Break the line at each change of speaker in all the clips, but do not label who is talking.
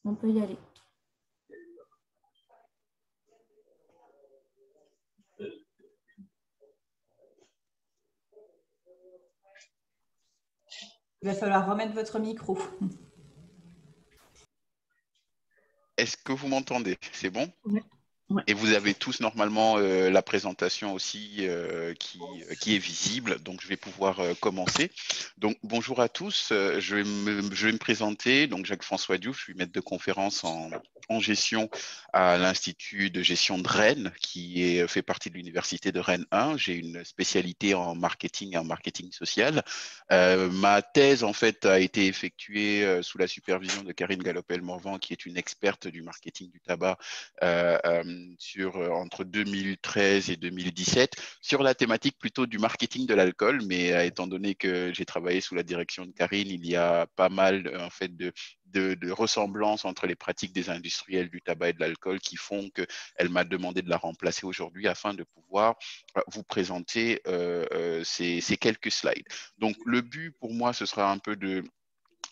On peut y aller. Il va falloir remettre votre micro.
Est-ce que vous m'entendez? C'est bon?
Ouais. Ouais.
Et vous avez tous normalement la présentation aussi qui est visible, donc je vais pouvoir commencer. Donc bonjour à tous, je vais me présenter, donc Jacques-François Diouf, je suis maître de conférence en gestion à l'Institut de gestion de Rennes, fait partie de l'Université de Rennes 1. J'ai une spécialité en marketing et en marketing social. Ma thèse en fait a été effectuée sous la supervision de Karine Galopel-Morvan, qui est une experte du marketing du tabac entre 2013 et 2017 sur la thématique plutôt du marketing de l'alcool, mais étant donné que j'ai travaillé sous la direction de Karine, il y a pas mal en fait de ressemblances entre les pratiques des industriels du tabac et de l'alcool qui font qu'elle m'a demandé de la remplacer aujourd'hui afin de pouvoir vous présenter ces quelques slides. Donc le but pour moi, ce sera un peu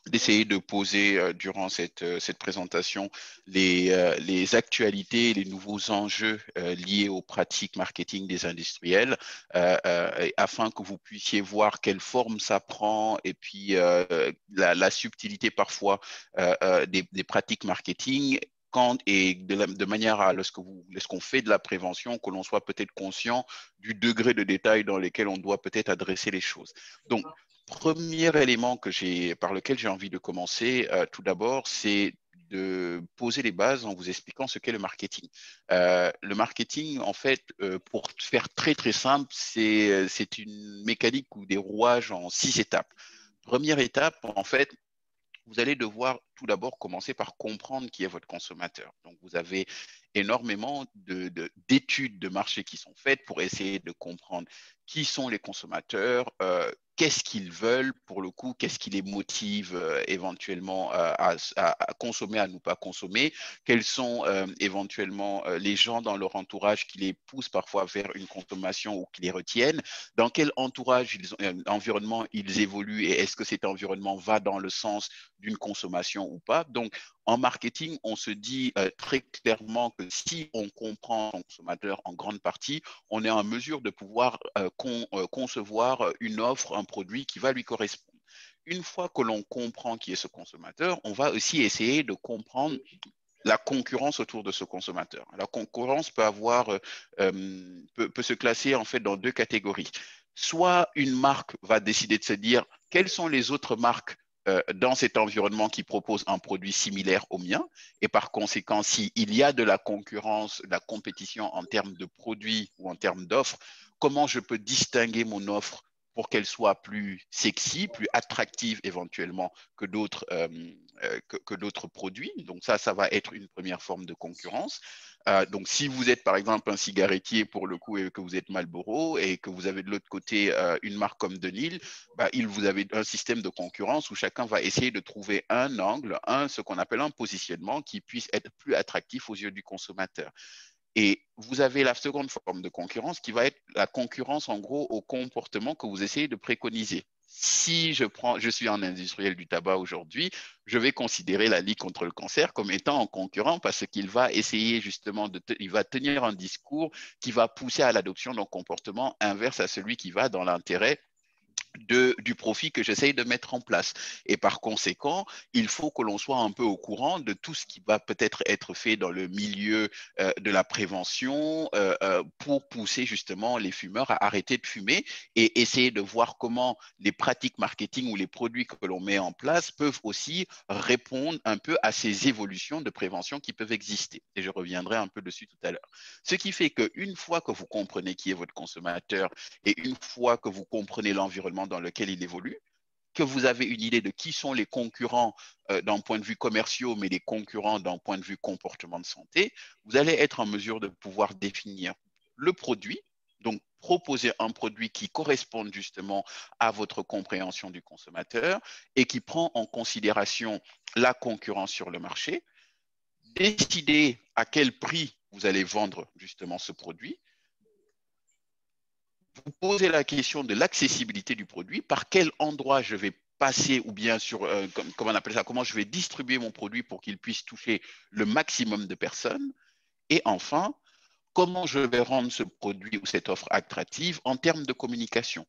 d'essayer de poser durant cette présentation les actualités et les nouveaux enjeux liés aux pratiques marketing des industriels afin que vous puissiez voir quelle forme ça prend et puis la subtilité parfois des pratiques marketing et de manière à lorsqu'on fait de la prévention, que l'on soit peut-être conscient du degré de détail dans lequel on doit peut-être adresser les choses. Donc, premier élément par lequel j'ai envie de commencer, tout d'abord, c'est de poser les bases en vous expliquant ce qu'est le marketing. Le marketing, en fait, pour faire très très simple, c'est une mécanique ou des rouages en 6 étapes. Première étape, en fait, vous allez devoir tout d'abord commencer par comprendre qui est votre consommateur. Donc, vous avez énormément d'études de marché qui sont faites pour essayer de comprendre qui sont les consommateurs, qu'est-ce qu'ils veulent pour le coup, qu'est-ce qui les motive éventuellement à consommer, à ne pas consommer, quels sont éventuellement les gens dans leur entourage qui les poussent parfois vers une consommation ou qui les retiennent, dans quel environnement ils évoluent et est-ce que cet environnement va dans le sens d'une consommation ou pas. Donc, en marketing, on se dit très clairement que si on comprend son consommateur en grande partie, on est en mesure de pouvoir concevoir une offre, un produit qui va lui correspondre. Une fois que l'on comprend qui est ce consommateur, on va aussi essayer de comprendre la concurrence autour de ce consommateur. La concurrence peut se classer en fait dans 2 catégories. Soit une marque va décider de se dire quelles sont les autres marques dans cet environnement qui proposent un produit similaire au mien. Et par conséquent, s'il y a de la concurrence, de la compétition en termes de produits ou en termes d'offres, comment je peux distinguer mon offre pour qu'elle soit plus sexy, plus attractive éventuellement que d'autres produits. Donc ça va être une première forme de concurrence. Donc si vous êtes par exemple un cigarettier pour le coup et que vous êtes Marlboro et que vous avez de l'autre côté une marque comme Denil, vous avez un système de concurrence où chacun va essayer de trouver un angle, ce qu'on appelle un positionnement qui puisse être plus attractif aux yeux du consommateur. Et vous avez la seconde forme de concurrence qui va être la concurrence en gros au comportement que vous essayez de préconiser. Si je suis un industriel du tabac aujourd'hui, je vais considérer la Ligue contre le cancer comme étant un concurrent parce qu'il va essayer justement il va tenir un discours qui va pousser à l'adoption d'un comportement inverse à celui qui va dans l'intérêt du profit que j'essaye de mettre en place. Et par conséquent, il faut que l'on soit un peu au courant de tout ce qui va peut-être être fait dans le milieu de la prévention pour pousser justement les fumeurs à arrêter de fumer et essayer de voir comment les pratiques marketing ou les produits que l'on met en place peuvent aussi répondre un peu à ces évolutions de prévention qui peuvent exister. Et je reviendrai un peu dessus tout à l'heure. Ce qui fait qu'une fois que vous comprenez qui est votre consommateur et une fois que vous comprenez l'environnement dans lequel il évolue, que vous avez une idée de qui sont les concurrents d'un point de vue commercial, mais les concurrents d'un point de vue comportement de santé, vous allez être en mesure de pouvoir définir le produit, donc proposer un produit qui corresponde justement à votre compréhension du consommateur et qui prend en considération la concurrence sur le marché, décider à quel prix vous allez vendre justement ce produit, vous posez la question de l'accessibilité du produit, par quel endroit je vais passer ou bien sur, comment on appelle ça, comment je vais distribuer mon produit pour qu'il puisse toucher le maximum de personnes. Et enfin, comment je vais rendre ce produit ou cette offre attractive en termes de communication.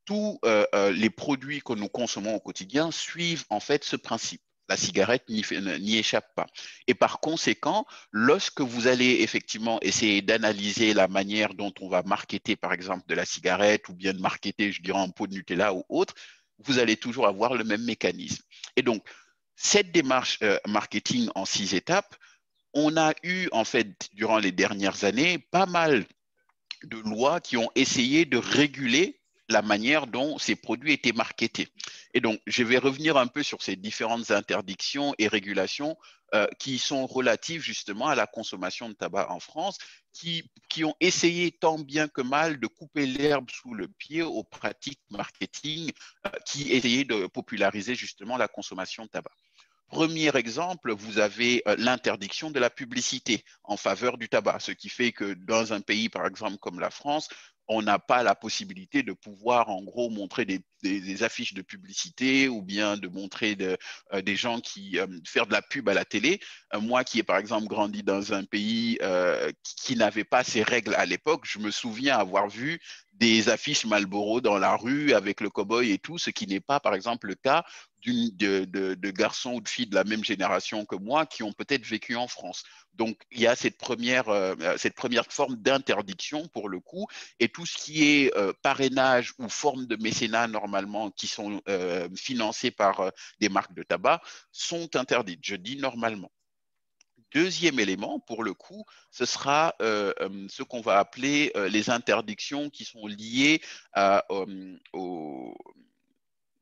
Tous les produits que nous consommons au quotidien suivent en fait ce principe. La cigarette n'y échappe pas. Et par conséquent, lorsque vous allez effectivement essayer d'analyser la manière dont on va marketer, par exemple, de la cigarette ou bien de marketer, je dirais, un pot de Nutella ou autre, vous allez toujours avoir le même mécanisme. Et donc, cette démarche marketing en 6 étapes, on a eu en fait durant les dernières années pas mal de lois qui ont essayé de réguler la manière dont ces produits étaient marketés. Et donc, je vais revenir un peu sur ces différentes interdictions et régulations qui sont relatives justement à la consommation de tabac en France, qui ont essayé tant bien que mal de couper l'herbe sous le pied aux pratiques marketing qui essayaient de populariser justement la consommation de tabac. Premier exemple, vous avez l'interdiction de la publicité en faveur du tabac, ce qui fait que dans un pays, par exemple, comme la France, on n'a pas la possibilité de pouvoir, en gros, montrer des affiches de publicité ou bien de montrer des gens qui faire de la pub à la télé. Moi qui ai, par exemple, grandi dans un pays qui n'avait pas ces règles à l'époque, je me souviens avoir vu des affiches Marlboro dans la rue avec le cow-boy et tout, ce qui n'est pas, par exemple, le cas de garçons ou de filles de la même génération que moi qui ont peut-être vécu en France. Donc, il y a cette première forme d'interdiction pour le coup, et tout ce qui est parrainage ou forme de mécénat normalement qui sont financés par des marques de tabac sont interdites. Je dis normalement. Deuxième élément, pour le coup, ce sera ce qu'on va appeler les interdictions qui sont liées au,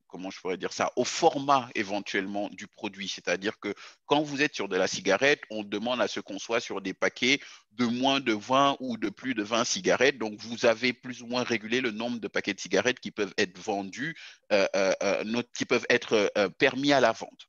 comment je pourrais dire ça, au format éventuellement du produit. C'est-à-dire que quand vous êtes sur de la cigarette, on demande à ce qu'on soit sur des paquets de moins de 20 ou de plus de 20 cigarettes. Donc, vous avez plus ou moins régulé le nombre de paquets de cigarettes qui peuvent être vendus, qui peuvent être permis à la vente.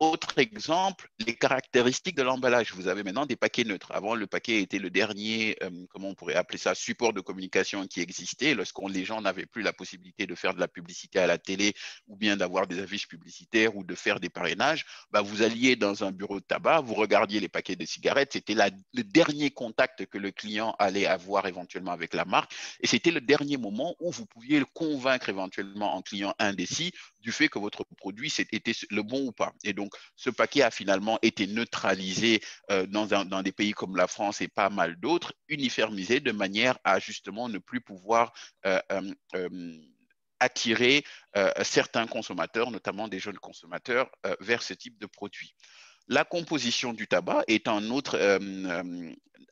Autre exemple, les caractéristiques de l'emballage. Vous avez maintenant des paquets neutres. Avant, le paquet était le dernier, comment on pourrait appeler ça, support de communication qui existait. Les gens n'avaient plus la possibilité de faire de la publicité à la télé ou bien d'avoir des affiches publicitaires ou de faire des parrainages, bah, vous alliez dans un bureau de tabac, vous regardiez les paquets de cigarettes. C'était le dernier contact que le client allait avoir éventuellement avec la marque. Et c'était le dernier moment où vous pouviez le convaincre éventuellement en client indécis du fait que votre produit était le bon ou pas. Et donc, ce paquet a finalement été neutralisé dans des pays comme la France et pas mal d'autres, uniformisé de manière à justement ne plus pouvoir attirer certains consommateurs, notamment des jeunes consommateurs, vers ce type de produit. La composition du tabac est un autre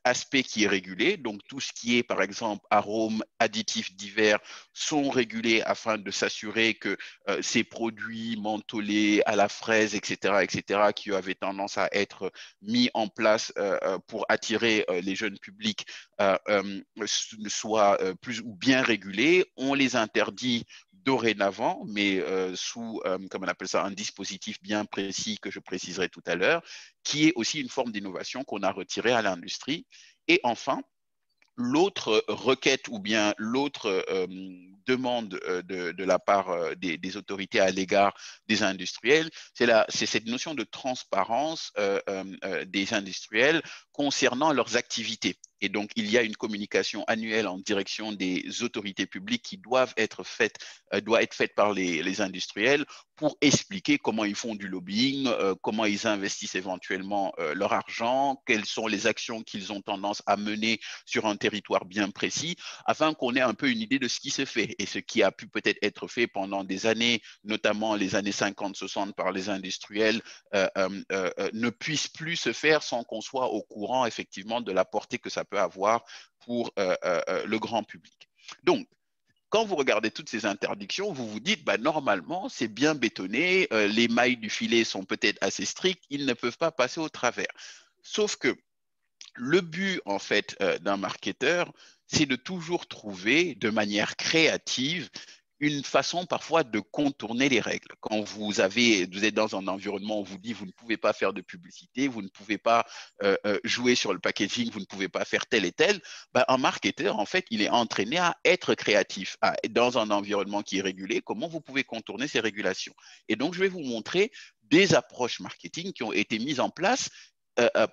aspect qui est régulé. Donc, tout ce qui est, par exemple, arômes, additifs divers sont régulés afin de s'assurer que ces produits mentholés à la fraise, etc., qui avaient tendance à être mis en place pour attirer les jeunes publics, soient plus ou bien régulés. On les interdit dorénavant, mais sous, comme on appelle ça, un dispositif bien précis que je préciserai tout à l'heure, qui est aussi une forme d'innovation qu'on a retirée à l'industrie. Et enfin, l'autre requête ou bien l'autre demande de la part des autorités à l'égard des industriels, c'est cette notion de transparence des industriels concernant leurs activités. Et donc, il y a une communication annuelle en direction des autorités publiques qui doit être faite par les industriels pour expliquer comment ils font du lobbying, comment ils investissent éventuellement leur argent, quelles sont les actions qu'ils ont tendance à mener sur un territoire bien précis, afin qu'on ait un peu une idée de ce qui se fait et ce qui a pu peut-être être fait pendant des années, notamment les années 50-60 par les industriels, ne puisse plus se faire sans qu'on soit au courant effectivement de la portée que ça peut avoir pour le grand public. Donc, quand vous regardez toutes ces interdictions, vous vous dites, bah, normalement, c'est bien bétonné, les mailles du filet sont peut-être assez strictes, ils ne peuvent pas passer au travers. Sauf que le but, en fait, d'un marketeur, c'est de toujours trouver de manière créative une façon parfois de contourner les règles. Quand vous êtes dans un environnement où on vous dit vous ne pouvez pas faire de publicité, vous ne pouvez pas jouer sur le packaging, vous ne pouvez pas faire tel et tel, ben, un marketeur, en fait, il est entraîné à être créatif, dans un environnement qui est régulé, comment vous pouvez contourner ces régulations. Et donc, je vais vous montrer des approches marketing qui ont été mises en place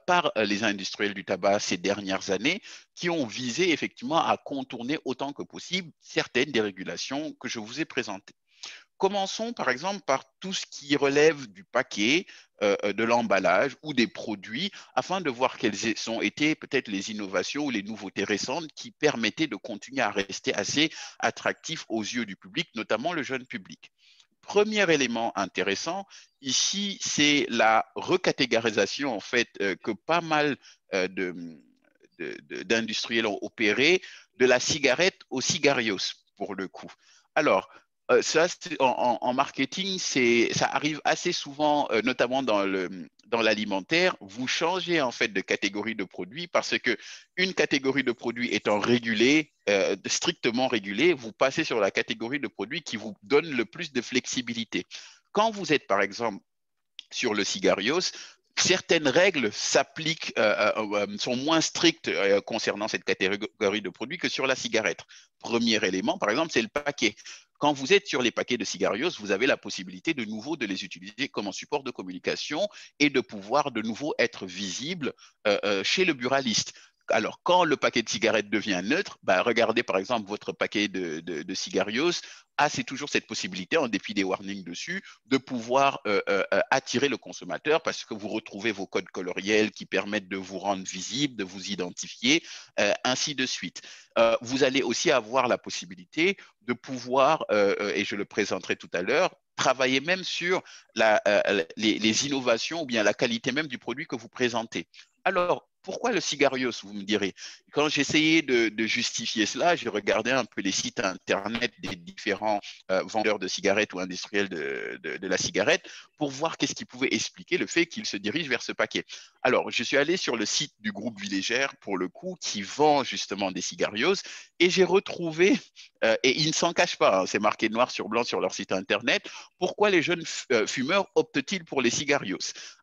par les industriels du tabac ces dernières années, qui ont visé effectivement à contourner autant que possible certaines des régulations que je vous ai présentées. Commençons par exemple par tout ce qui relève du paquet, de l'emballage ou des produits, afin de voir quelles ont été peut-être les innovations ou les nouveautés récentes qui permettaient de continuer à rester assez attractifs aux yeux du public, notamment le jeune public. Premier élément intéressant ici, c'est la recatégorisation en fait que pas mal d'industriels ont opéré de la cigarette au cigarios pour le coup. Alors, ça, en marketing, ça arrive assez souvent, notamment dans l'alimentaire. Vous changez en fait de catégorie de produit parce que une catégorie de produits étant régulée, strictement régulée, vous passez sur la catégorie de produits qui vous donne le plus de flexibilité. Quand vous êtes, par exemple, sur le cigarios, certaines règles s'appliquent, sont moins strictes concernant cette catégorie de produits que sur la cigarette. Premier élément, par exemple, c'est le paquet. Quand vous êtes sur les paquets de cigarios, vous avez la possibilité de nouveau de les utiliser comme un support de communication et de pouvoir de nouveau être visible chez le buraliste. Alors, quand le paquet de cigarettes devient neutre, bah, regardez par exemple votre paquet de cigarios, c'est toujours cette possibilité, en dépit des warnings dessus, de pouvoir attirer le consommateur parce que vous retrouvez vos codes coloriels qui permettent de vous rendre visible, de vous identifier, ainsi de suite. Vous allez aussi avoir la possibilité de pouvoir, et je le présenterai tout à l'heure, travailler même sur les innovations ou bien la qualité même du produit que vous présentez. Alors, pourquoi le cigarios, vous me direz? Quand j'essayais de justifier cela, j'ai regardé un peu les sites internet des différents vendeurs de cigarettes ou industriels de la cigarette pour voir qu'est-ce qui pouvait expliquer le fait qu'ils se dirigent vers ce paquet. Alors, je suis allé sur le site du groupe Vilégère, pour le coup, qui vend justement des cigarios, et j'ai retrouvé, et ils ne s'en cachent pas, hein, c'est marqué noir sur blanc sur leur site internet, pourquoi les jeunes fumeurs optent-ils pour les cigarios?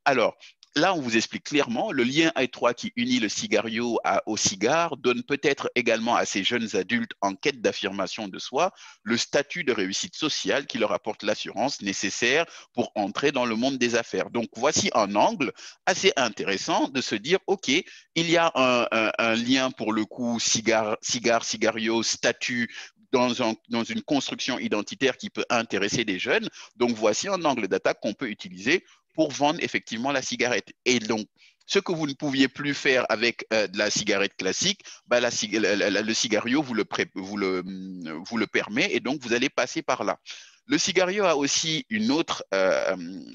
Alors, là, on vous explique clairement, le lien étroit qui unit le cigario au cigare donne peut-être également à ces jeunes adultes en quête d'affirmation de soi le statut de réussite sociale qui leur apporte l'assurance nécessaire pour entrer dans le monde des affaires. Donc, voici un angle assez intéressant de se dire, OK, il y a un lien pour le coup cigario, statut, dans une construction identitaire qui peut intéresser des jeunes. Donc, voici un angle d'attaque qu'on peut utiliser pour vendre effectivement la cigarette. Et donc, ce que vous ne pouviez plus faire avec de la cigarette classique, bah, le cigario vous le permet et donc vous allez passer par là. Le cigario a aussi une autre,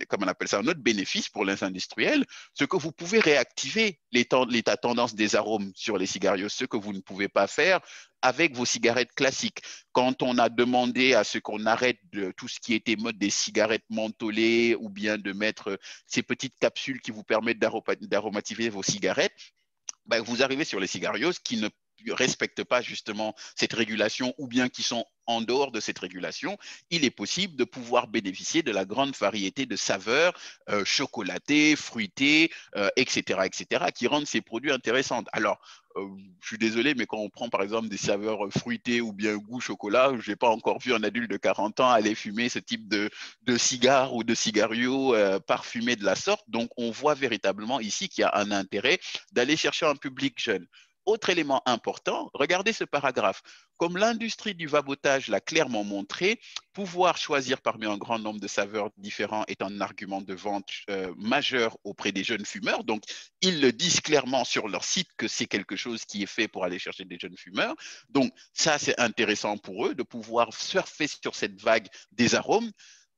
comment on appelle ça, un autre bénéfice pour les industriels, ce que vous pouvez réactiver l'état tendance des arômes sur les cigarios, ce que vous ne pouvez pas faire avec vos cigarettes classiques. Quand on a demandé à ce qu'on arrête de tout ce qui était mode des cigarettes mentholées ou bien de mettre ces petites capsules qui vous permettent d'aromatiser vos cigarettes, ben, vous arrivez sur les cigarios qui ne respectent pas justement cette régulation ou bien qui sont en dehors de cette régulation, il est possible de pouvoir bénéficier de la grande variété de saveurs chocolatées, fruitées, etc., qui rendent ces produits intéressants. Alors, je suis désolé, mais quand on prend par exemple des saveurs fruitées ou bien goût chocolat, je n'ai pas encore vu un adulte de 40 ans aller fumer ce type de cigare ou de cigario parfumé de la sorte. Donc, on voit véritablement ici qu'il y a un intérêt d'aller chercher un public jeune. Autre élément important, regardez ce paragraphe. Comme l'industrie du vapotage l'a clairement montré, pouvoir choisir parmi un grand nombre de saveurs différents est un argument de vente majeur auprès des jeunes fumeurs. Donc, ils le disent clairement sur leur site que c'est quelque chose qui est fait pour aller chercher des jeunes fumeurs. Donc, ça, c'est intéressant pour eux de pouvoir surfer sur cette vague des arômes.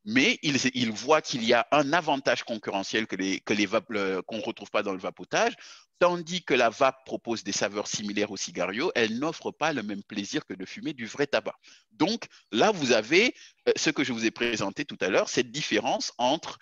Mais ils voient qu'il y a un avantage concurrentiel qu'on ne retrouve pas dans le vapotage, tandis que la vape propose des saveurs similaires au cigario, elle n'offre pas le même plaisir que de fumer du vrai tabac. Donc là, vous avez ce que je vous ai présenté tout à l'heure, cette différence entre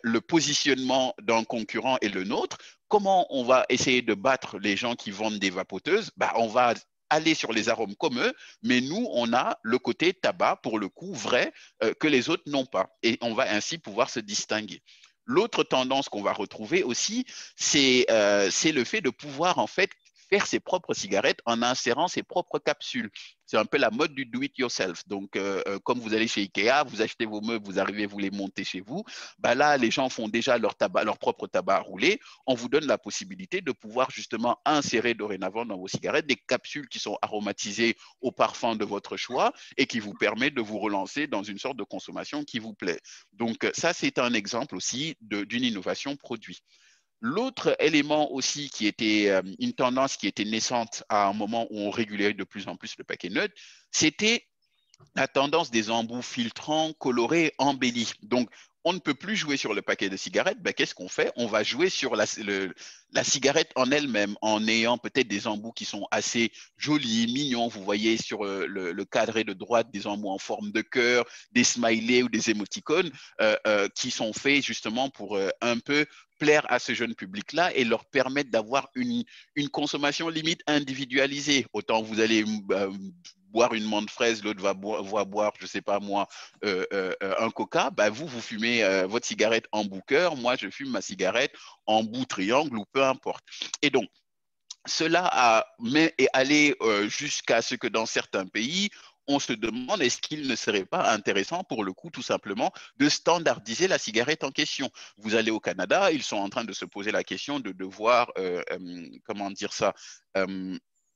le positionnement d'un concurrent et le nôtre. Comment on va essayer de battre les gens qui vendent des vapoteuses? On va aller sur les arômes comme eux, mais nous, on a le côté tabac, pour le coup, vrai, que les autres n'ont pas. Et on va ainsi pouvoir se distinguer. L'autre tendance qu'on va retrouver aussi, c'est le fait de pouvoir en fait faire ses propres cigarettes en insérant ses propres capsules. C'est un peu la mode du do-it-yourself. Donc, comme vous allez chez Ikea, vous achetez vos meubles, vous arrivez, vous les montez chez vous. Bah là, les gens font déjà leur tabac, leur propre tabac à rouler. On vous donne la possibilité de pouvoir justement insérer dorénavant dans vos cigarettes des capsules qui sont aromatisées au parfum de votre choix et qui vous permettent de vous relancer dans une sorte de consommation qui vous plaît. Donc, ça, c'est un exemple aussi d'une innovation produit. L'autre élément aussi qui était une tendance qui était naissante à un moment où on régulait de plus en plus le paquet neutre, c'était la tendance des embouts filtrants, colorés, embellis. Donc, on ne peut plus jouer sur le paquet de cigarettes. Ben, qu'est-ce qu'on fait? On va jouer sur la cigarette en elle-même, en ayant peut-être des embouts qui sont assez jolis, mignons. Vous voyez sur le cadré de droite des embouts en forme de cœur, des smileys ou des émoticônes qui sont faits justement pour un peu plaire à ce jeune public-là et leur permettre d'avoir une consommation limite individualisée. Autant vous allez boire une menthe fraise, l'autre va boire, je ne sais pas moi, un coca, bah vous fumez votre cigarette en bout cœur, moi je fume ma cigarette en bout triangle ou peu importe. Et donc, cela est allé jusqu'à ce que dans certains pays, on se demande est-ce qu'il ne serait pas intéressant pour le coup tout simplement de standardiser la cigarette en question. Vous allez au Canada, ils sont en train de se poser la question de devoir, comment dire ça,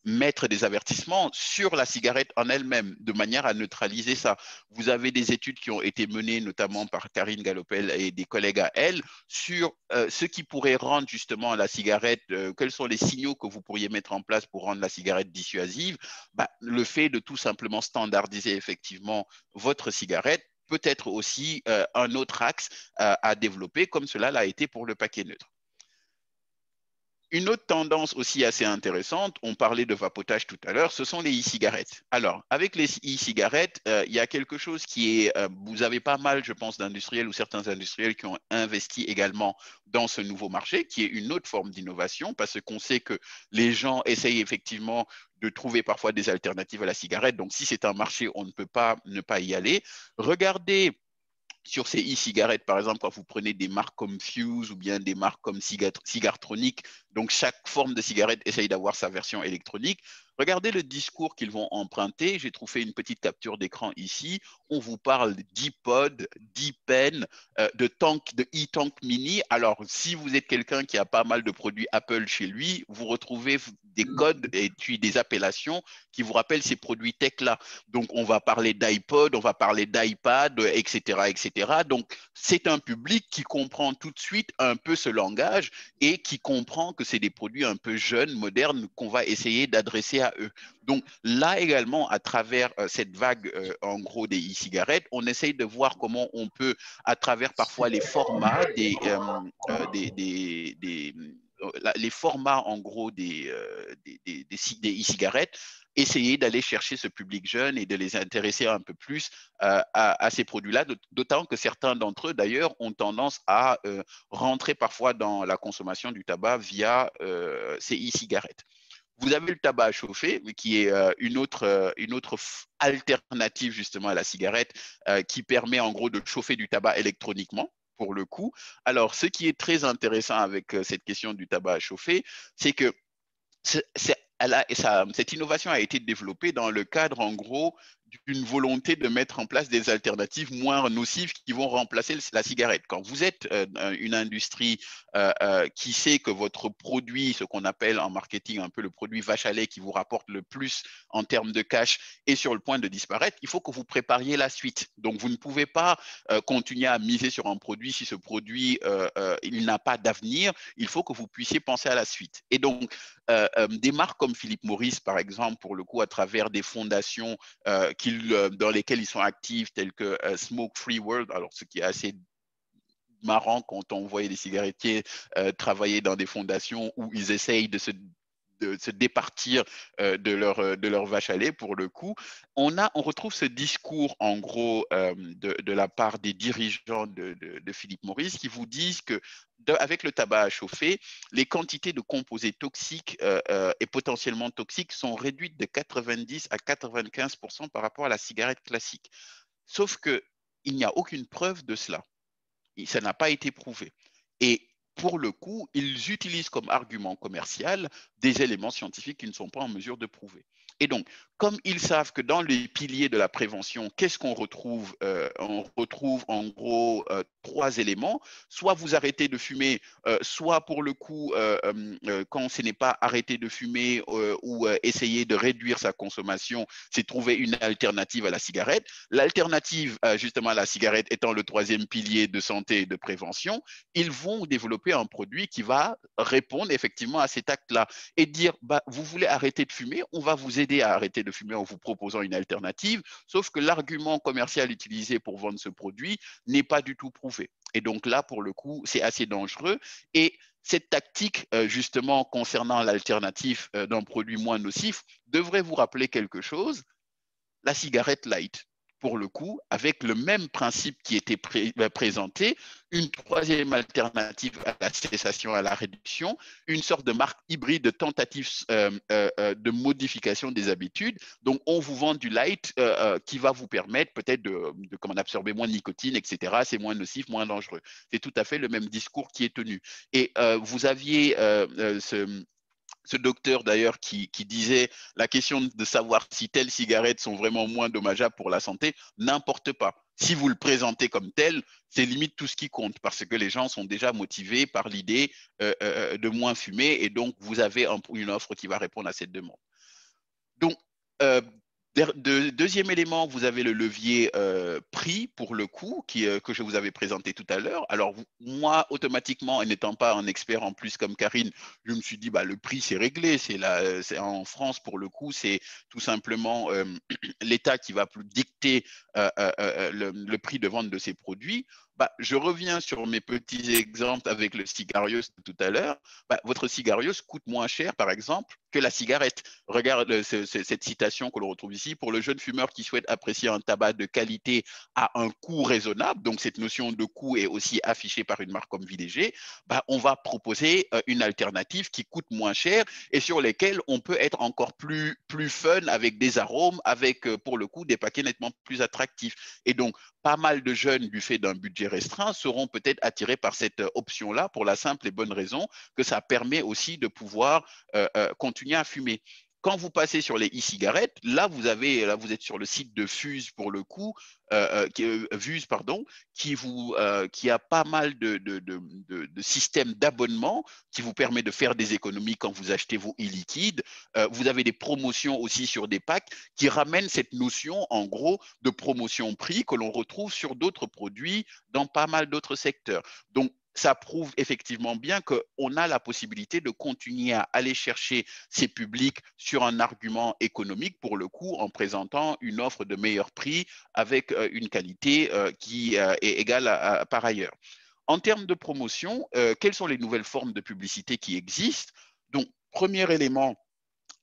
mettre des avertissements sur la cigarette en elle-même, de manière à neutraliser ça. Vous avez des études qui ont été menées, notamment par Karine Galopel et des collègues à elle, sur ce qui pourrait rendre justement la cigarette, quels sont les signaux que vous pourriez mettre en place pour rendre la cigarette dissuasive. Bah, le fait de tout simplement standardiser effectivement votre cigarette peut être aussi un autre axe à développer, comme cela l'a été pour le paquet neutre. Une autre tendance aussi assez intéressante, on parlait de vapotage tout à l'heure, ce sont les e-cigarettes. Alors, avec les e-cigarettes, il y a quelque chose qui est, vous avez pas mal, je pense, d'industriels ou certains industriels qui ont investi également dans ce nouveau marché, qui est une autre forme d'innovation, parce qu'on sait que les gens essayent effectivement de trouver parfois des alternatives à la cigarette. Donc, si c'est un marché, on ne peut pas ne pas y aller. Regardez sur ces e-cigarettes, par exemple, quand vous prenez des marques comme Fuse ou bien des marques comme Cigartronic, donc chaque forme de cigarette essaye d'avoir sa version électronique. Regardez le discours qu'ils vont emprunter. J'ai trouvé une petite capture d'écran ici. On vous parle d'e-pod, d'e-pen, de e-tank mini. Alors, si vous êtes quelqu'un qui a pas mal de produits Apple chez lui, vous retrouvez des codes et puis des appellations qui vous rappellent ces produits tech-là. Donc, on va parler d'iPod, on va parler d'iPad, etc., etc. Donc, c'est un public qui comprend tout de suite un peu ce langage et qui comprend que c'est des produits un peu jeunes, modernes, qu'on va essayer d'adresser à eux. Donc, là également, à travers cette vague, en gros, des e-cigarettes, on essaye de voir comment on peut, à travers parfois les formats les formats en gros des e-cigarettes, essayer d'aller chercher ce public jeune et de les intéresser un peu plus à ces produits-là, d'autant que certains d'entre eux, d'ailleurs, ont tendance à rentrer parfois dans la consommation du tabac via ces e-cigarettes. Vous avez le tabac à chauffer, qui est une autre alternative justement à la cigarette, qui permet en gros de chauffer du tabac électroniquement pour le coup. Alors, ce qui est très intéressant avec cette question du tabac à chauffer, c'est que cette innovation a été développée dans le cadre, en gros, d'une volonté de mettre en place des alternatives moins nocives qui vont remplacer la cigarette. Quand vous êtes une industrie qui sait que votre produit, ce qu'on appelle en marketing un peu le produit vache à lait qui vous rapporte le plus en termes de cash, est sur le point de disparaître, il faut que vous prépariez la suite. Donc, vous ne pouvez pas continuer à miser sur un produit si ce produit, il n'a pas d'avenir. Il faut que vous puissiez penser à la suite. Et donc, des marques comme Philip Morris, par exemple, pour le coup, à travers des fondations dans lesquelles ils sont actifs, telles que Smoke Free World, alors ce qui est assez marrant quand on voyait des cigarettiers travailler dans des fondations où ils essayent se départir de leur vache à lait, pour le coup. On retrouve ce discours, en gros, de la part des dirigeants de Philip Morris qui vous disent que avec le tabac à chauffer, les quantités de composés toxiques et potentiellement toxiques sont réduites de 90 à 95% par rapport à la cigarette classique. Sauf qu'il n'y a aucune preuve de cela. Ça n'a pas été prouvé. Et pour le coup, ils utilisent comme argument commercial des éléments scientifiques qu'ils ne sont pas en mesure de prouver. Et donc, comme ils savent que dans les piliers de la prévention, qu'est-ce qu'on retrouve? On retrouve en gros trois éléments. Soit vous arrêtez de fumer, soit pour le coup, quand ce n'est pas arrêter de fumer ou essayer de réduire sa consommation, c'est trouver une alternative à la cigarette. L'alternative justement à la cigarette étant le troisième pilier de santé et de prévention, ils vont développer un produit qui va répondre effectivement à cet acte-là et dire, bah, vous voulez arrêter de fumer, on va vous aider à arrêter de fumer en vous proposant une alternative, sauf que l'argument commercial utilisé pour vendre ce produit n'est pas du tout prouvé. Et donc là, pour le coup, c'est assez dangereux. Et cette tactique, justement, concernant l'alternative d'un produit moins nocif, devrait vous rappeler quelque chose, la cigarette light. Pour le coup, avec le même principe qui était présenté, une troisième alternative à la cessation, à la réduction, une sorte de marque hybride de tentative de modification des habitudes. Donc, on vous vend du light qui va vous permettre peut-être de absorber moins de nicotine, etc. C'est moins nocif, moins dangereux. C'est tout à fait le même discours qui est tenu. Et vous aviez ce docteur d'ailleurs qui disait la question de savoir si telles cigarettes sont vraiment moins dommageables pour la santé n'importe pas. Si vous le présentez comme tel, c'est limite tout ce qui compte parce que les gens sont déjà motivés par l'idée de moins fumer et donc vous avez une offre qui va répondre à cette demande. Donc, deuxième élément, vous avez le levier prix pour le coup que je vous avais présenté tout à l'heure. Alors, moi, automatiquement, n'étant pas un expert en plus comme Karine, je me suis dit, bah, le prix, c'est réglé. C'est en France, pour le coup, c'est tout simplement l'État qui va dicter le prix de vente de ces produits. Bah, je reviens sur mes petits exemples avec le cigarios de tout à l'heure. Bah, votre cigarios coûte moins cher, par exemple, que la cigarette. Regarde cette citation que l'on retrouve ici. Pour le jeune fumeur qui souhaite apprécier un tabac de qualité à un coût raisonnable, donc cette notion de coût est aussi affichée par une marque comme VDG, bah, on va proposer une alternative qui coûte moins cher et sur lesquelles on peut être encore plus fun avec des arômes, avec pour le coup des paquets nettement plus attractifs. Et donc, pas mal de jeunes, du fait d'un budget restreint, seront peut-être attirés par cette option-là pour la simple et bonne raison que ça permet aussi de pouvoir continuer à fumer. Quand vous passez sur les e-cigarettes, là vous êtes sur le site de Fuse pour le coup, Vuse pardon, qui a pas mal de systèmes d'abonnement qui vous permet de faire des économies quand vous achetez vos e-liquides. Vous avez des promotions aussi sur des packs qui ramènent cette notion en gros de promotion prix que l'on retrouve sur d'autres produits dans pas mal d'autres secteurs. Donc ça prouve effectivement bien qu'on a la possibilité de continuer à aller chercher ces publics sur un argument économique, pour le coup, en présentant une offre de meilleur prix avec une qualité qui est égale par ailleurs. En termes de promotion, quelles sont les nouvelles formes de publicité qui existent? Donc, premier élément,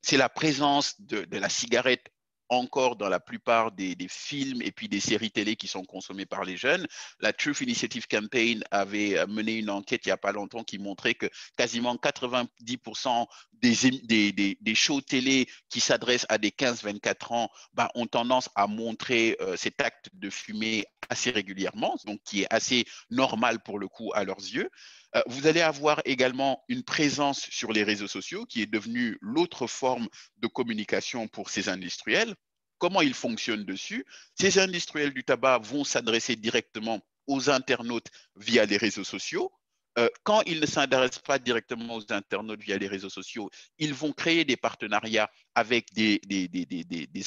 c'est la présence de la cigarette encore dans la plupart des films et puis des séries télé qui sont consommées par les jeunes. La Truth Initiative Campaign avait mené une enquête il n'y a pas longtemps qui montrait que quasiment 90% des shows télé qui s'adressent à des 15-24 ans bah, ont tendance à montrer cet acte de fumer assez régulièrement, donc qui est assez normal pour le coup à leurs yeux. Vous allez avoir également une présence sur les réseaux sociaux qui est devenue l'autre forme de communication pour ces industriels. Comment ils fonctionnent dessus? Ces industriels du tabac vont s'adresser directement aux internautes via les réseaux sociaux. Quand ils ne s'adressent pas directement aux internautes via les réseaux sociaux, ils vont créer des partenariats avec des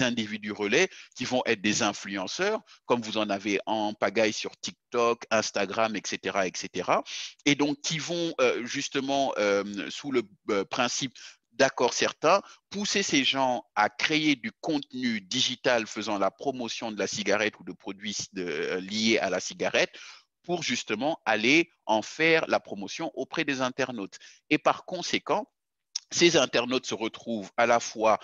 individus relais qui vont être des influenceurs, comme vous en avez en pagaille sur TikTok, Instagram, etc., etc. Et donc, qui vont justement, sous le principe d'accord certains, pousser ces gens à créer du contenu digital faisant la promotion de la cigarette ou de produits liés à la cigarette pour justement aller en faire la promotion auprès des internautes. Et par conséquent, ces internautes se retrouvent à la fois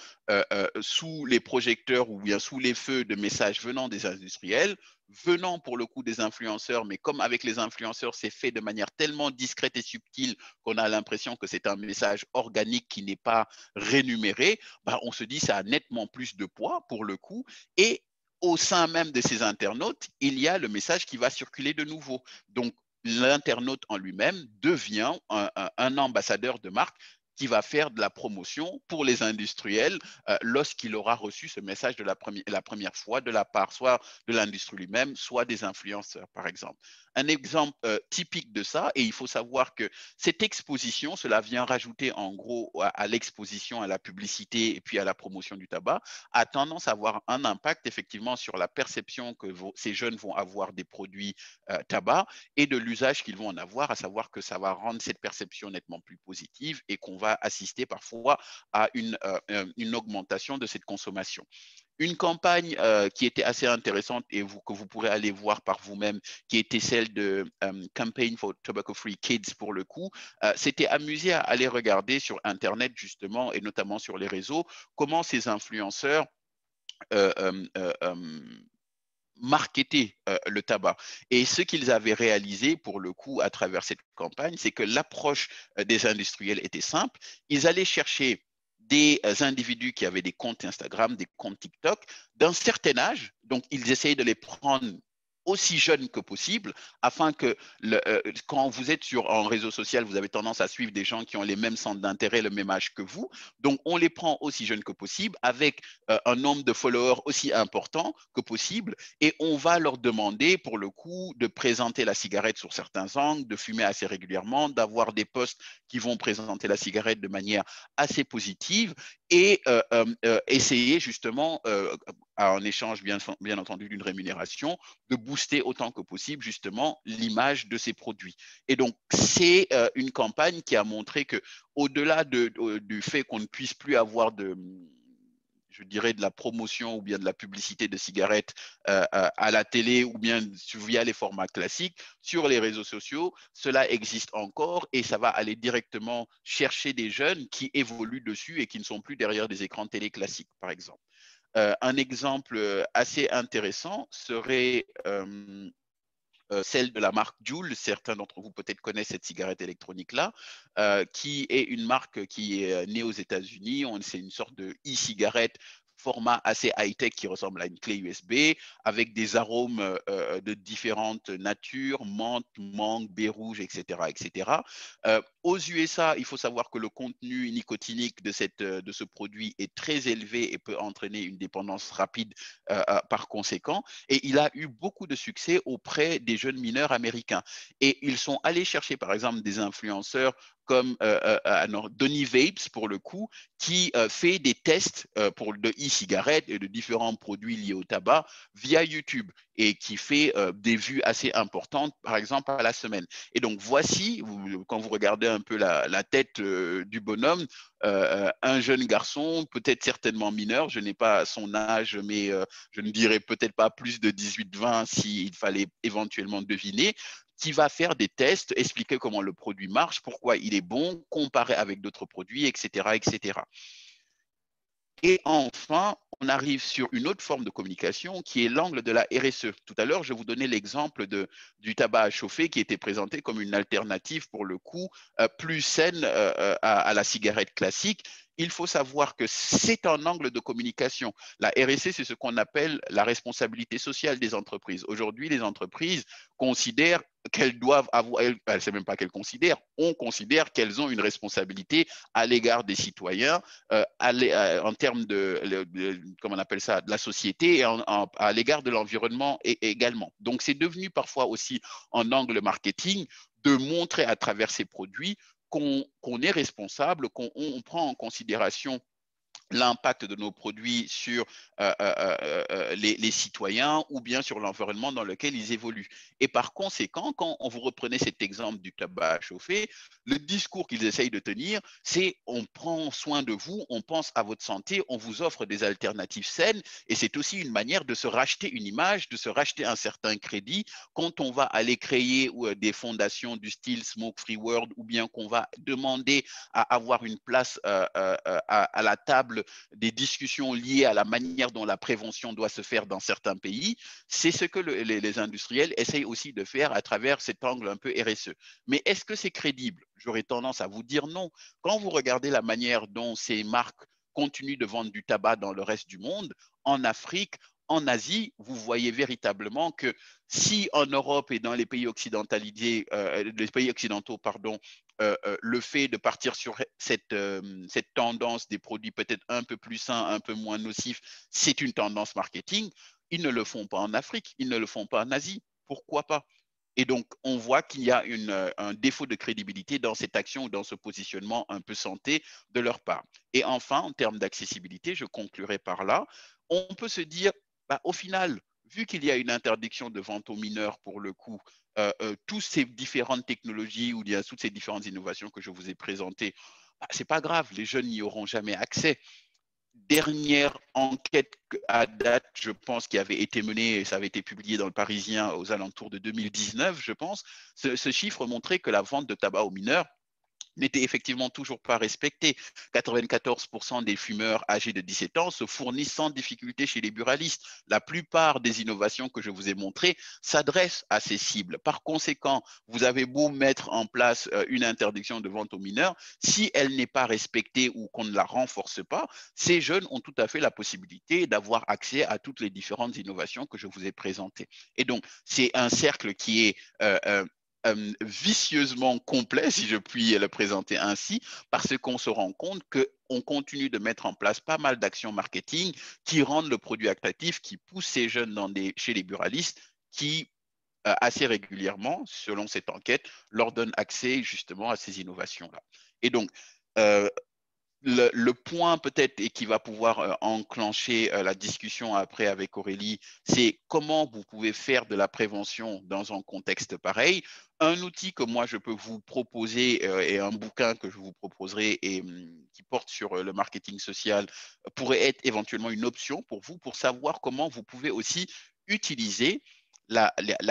sous les projecteurs ou bien sous les feux de messages venant des industriels, venant pour le coup des influenceurs, mais comme avec les influenceurs, c'est fait de manière tellement discrète et subtile qu'on a l'impression que c'est un message organique qui n'est pas rémunéré, bah, on se dit ça a nettement plus de poids pour le coup. Et au sein même de ces internautes, il y a le message qui va circuler de nouveau. Donc, l'internaute en lui-même devient un ambassadeur de marque qui va faire de la promotion pour les industriels lorsqu'il aura reçu ce message de la première fois de la part soit de l'industrie lui-même, soit des influenceurs, par exemple. Un exemple typique de ça, et il faut savoir que cette exposition, cela vient rajouter en gros à l'exposition, à la publicité et puis à la promotion du tabac, a tendance à avoir un impact effectivement sur la perception que ces jeunes vont avoir des produits tabac et de l'usage qu'ils vont en avoir, à savoir que ça va rendre cette perception nettement plus positive et qu'on va assister parfois à une augmentation de cette consommation. Une campagne qui était assez intéressante et que vous pourrez aller voir par vous-même, qui était celle de Campaign for Tobacco Free Kids pour le coup, s'était amusé à aller regarder sur Internet justement et notamment sur les réseaux comment ces influenceurs euh, euh, euh, marketer le tabac. Et ce qu'ils avaient réalisé pour le coup à travers cette campagne, c'est que l'approche des industriels était simple. Ils allaient chercher des individus qui avaient des comptes Instagram, des comptes TikTok d'un certain âge. Donc, ils essayaient de les prendre aussi jeunes que possible, afin que quand vous êtes en réseau social, vous avez tendance à suivre des gens qui ont les mêmes centres d'intérêt, le même âge que vous. Donc, on les prend aussi jeunes que possible, avec un nombre de followers aussi important que possible, et on va leur demander, pour le coup, de présenter la cigarette sur certains angles, de fumer assez régulièrement, d'avoir des posts qui vont présenter la cigarette de manière assez positive et essayer justement, en échange bien entendu d'une rémunération, de booster autant que possible justement l'image de ces produits. Et donc, c'est une campagne qui a montré que au-delà du fait qu'on ne puisse plus avoir je dirais, de la promotion ou bien de la publicité de cigarettes à la télé ou bien via les formats classiques, sur les réseaux sociaux, cela existe encore et ça va aller directement chercher des jeunes qui évoluent dessus et qui ne sont plus derrière des écrans télé classiques, par exemple. Un exemple assez intéressant serait celle de la marque Juul. Certains d'entre vous peut-être connaissent cette cigarette électronique-là, qui est une marque qui est née aux États-Unis. C'est une sorte de e-cigarette format assez high-tech qui ressemble à une clé USB, avec des arômes de différentes natures, menthe, mangue, baie rouge, etc. etc. Aux USA, il faut savoir que le contenu nicotinique de ce produit est très élevé et peut entraîner une dépendance rapide par conséquent. Et il a eu beaucoup de succès auprès des jeunes mineurs américains. Et ils sont allés chercher, par exemple, des influenceurs comme Donny Vapes, pour le coup, qui fait des tests de e-cigarettes et de différents produits liés au tabac via YouTube et qui fait des vues assez importantes, par exemple, à la semaine. Et donc, voici, quand vous regardez un peu la tête du bonhomme, un jeune garçon, peut-être certainement mineur, je n'ai pas son âge, mais je ne dirais peut-être pas plus de 18-20 s'il fallait éventuellement deviner, qui va faire des tests, expliquer comment le produit marche, pourquoi il est bon, comparer avec d'autres produits, etc., etc. Et enfin, on arrive sur une autre forme de communication qui est l'angle de la RSE. Tout à l'heure, je vous donnais l'exemple du tabac à chauffer qui était présenté comme une alternative pour le coup plus saine à la cigarette classique. Il faut savoir que c'est un angle de communication. La RSE, c'est ce qu'on appelle la responsabilité sociale des entreprises. Aujourd'hui, les entreprises considèrent qu'elles doivent avoir, c'est même pas qu'elles considèrent, on considère qu'elles ont une responsabilité à l'égard des citoyens en termes comment on appelle ça, de la société et à l'égard de l'environnement également. Donc, c'est devenu parfois aussi un angle marketing de montrer à travers ces produits qu'on est responsable, qu'on prend en considération l'impact de nos produits sur les citoyens ou bien sur l'environnement dans lequel ils évoluent. Et par conséquent, quand on vous reprenez cet exemple du tabac à chauffer, le discours qu'ils essayent de tenir, c'est on prend soin de vous, on pense à votre santé, on vous offre des alternatives saines et c'est aussi une manière de se racheter une image, de se racheter un certain crédit quand on va aller créer des fondations du style Smoke Free World ou bien qu'on va demander à avoir une place à la table des discussions liées à la manière dont la prévention doit se faire dans certains pays. C'est ce que les industriels essayent aussi de faire à travers cet angle un peu RSE. Mais est-ce que c'est crédible? J'aurais tendance à vous dire non. Quand vous regardez la manière dont ces marques continuent de vendre du tabac dans le reste du monde, en Afrique, en Asie, vous voyez véritablement que si en Europe et dans les pays occidentalisés, les pays occidentaux, pardon, le fait de partir sur cette tendance des produits peut-être un peu plus sains, un peu moins nocifs, c'est une tendance marketing. Ils ne le font pas en Afrique, ils ne le font pas en Asie. Pourquoi pas? Et donc, on voit qu'il y a un défaut de crédibilité dans cette action ou dans ce positionnement un peu santé de leur part. Et enfin, en termes d'accessibilité, je conclurai par là, on peut se dire, bah, au final, vu qu'il y a une interdiction de vente aux mineurs pour le coup, toutes ces différentes technologies ou bien toutes ces différentes innovations que je vous ai présentées, bah, ce n'est pas grave, les jeunes n'y auront jamais accès. Dernière enquête à date, je pense, qui avait été menée, et ça avait été publié dans le Parisien aux alentours de 2019, je pense, ce chiffre montrait que la vente de tabac aux mineurs n'était effectivement toujours pas respecté. 94% des fumeurs âgés de 17 ans se fournissent sans difficulté chez les buralistes. La plupart des innovations que je vous ai montrées s'adressent à ces cibles. Par conséquent, vous avez beau mettre en place une interdiction de vente aux mineurs, si elle n'est pas respectée ou qu'on ne la renforce pas, ces jeunes ont tout à fait la possibilité d'avoir accès à toutes les différentes innovations que je vous ai présentées. Et donc, c'est un cercle qui est vicieusement complet, si je puis le présenter ainsi, parce qu'on se rend compte qu'on continue de mettre en place pas mal d'actions marketing qui rendent le produit attractif, qui poussent ces jeunes chez les buralistes, qui assez régulièrement, selon cette enquête, leur donnent accès justement à ces innovations-là. Et donc, euh, le point peut-être et qui va pouvoir enclencher la discussion après avec Aurélie, c'est comment vous pouvez faire de la prévention dans un contexte pareil. Un outil que moi je peux vous proposer et un bouquin que je vous proposerai et qui porte sur le marketing social pourrait être éventuellement une option pour vous pour savoir comment vous pouvez aussi utiliser la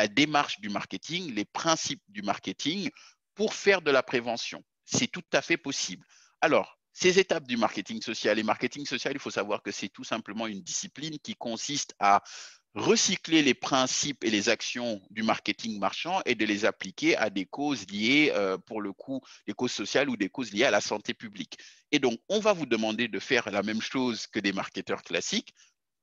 démarche du marketing, les principes du marketing pour faire de la prévention. C'est tout à fait possible. Alors, ces étapes du marketing social. Et marketing social, il faut savoir que c'est tout simplement une discipline qui consiste à recycler les principes et les actions du marketing marchand et de les appliquer à des causes liées, pour le coup, des causes sociales ou des causes liées à la santé publique. Et donc, on va vous demander de faire la même chose que des marketeurs classiques,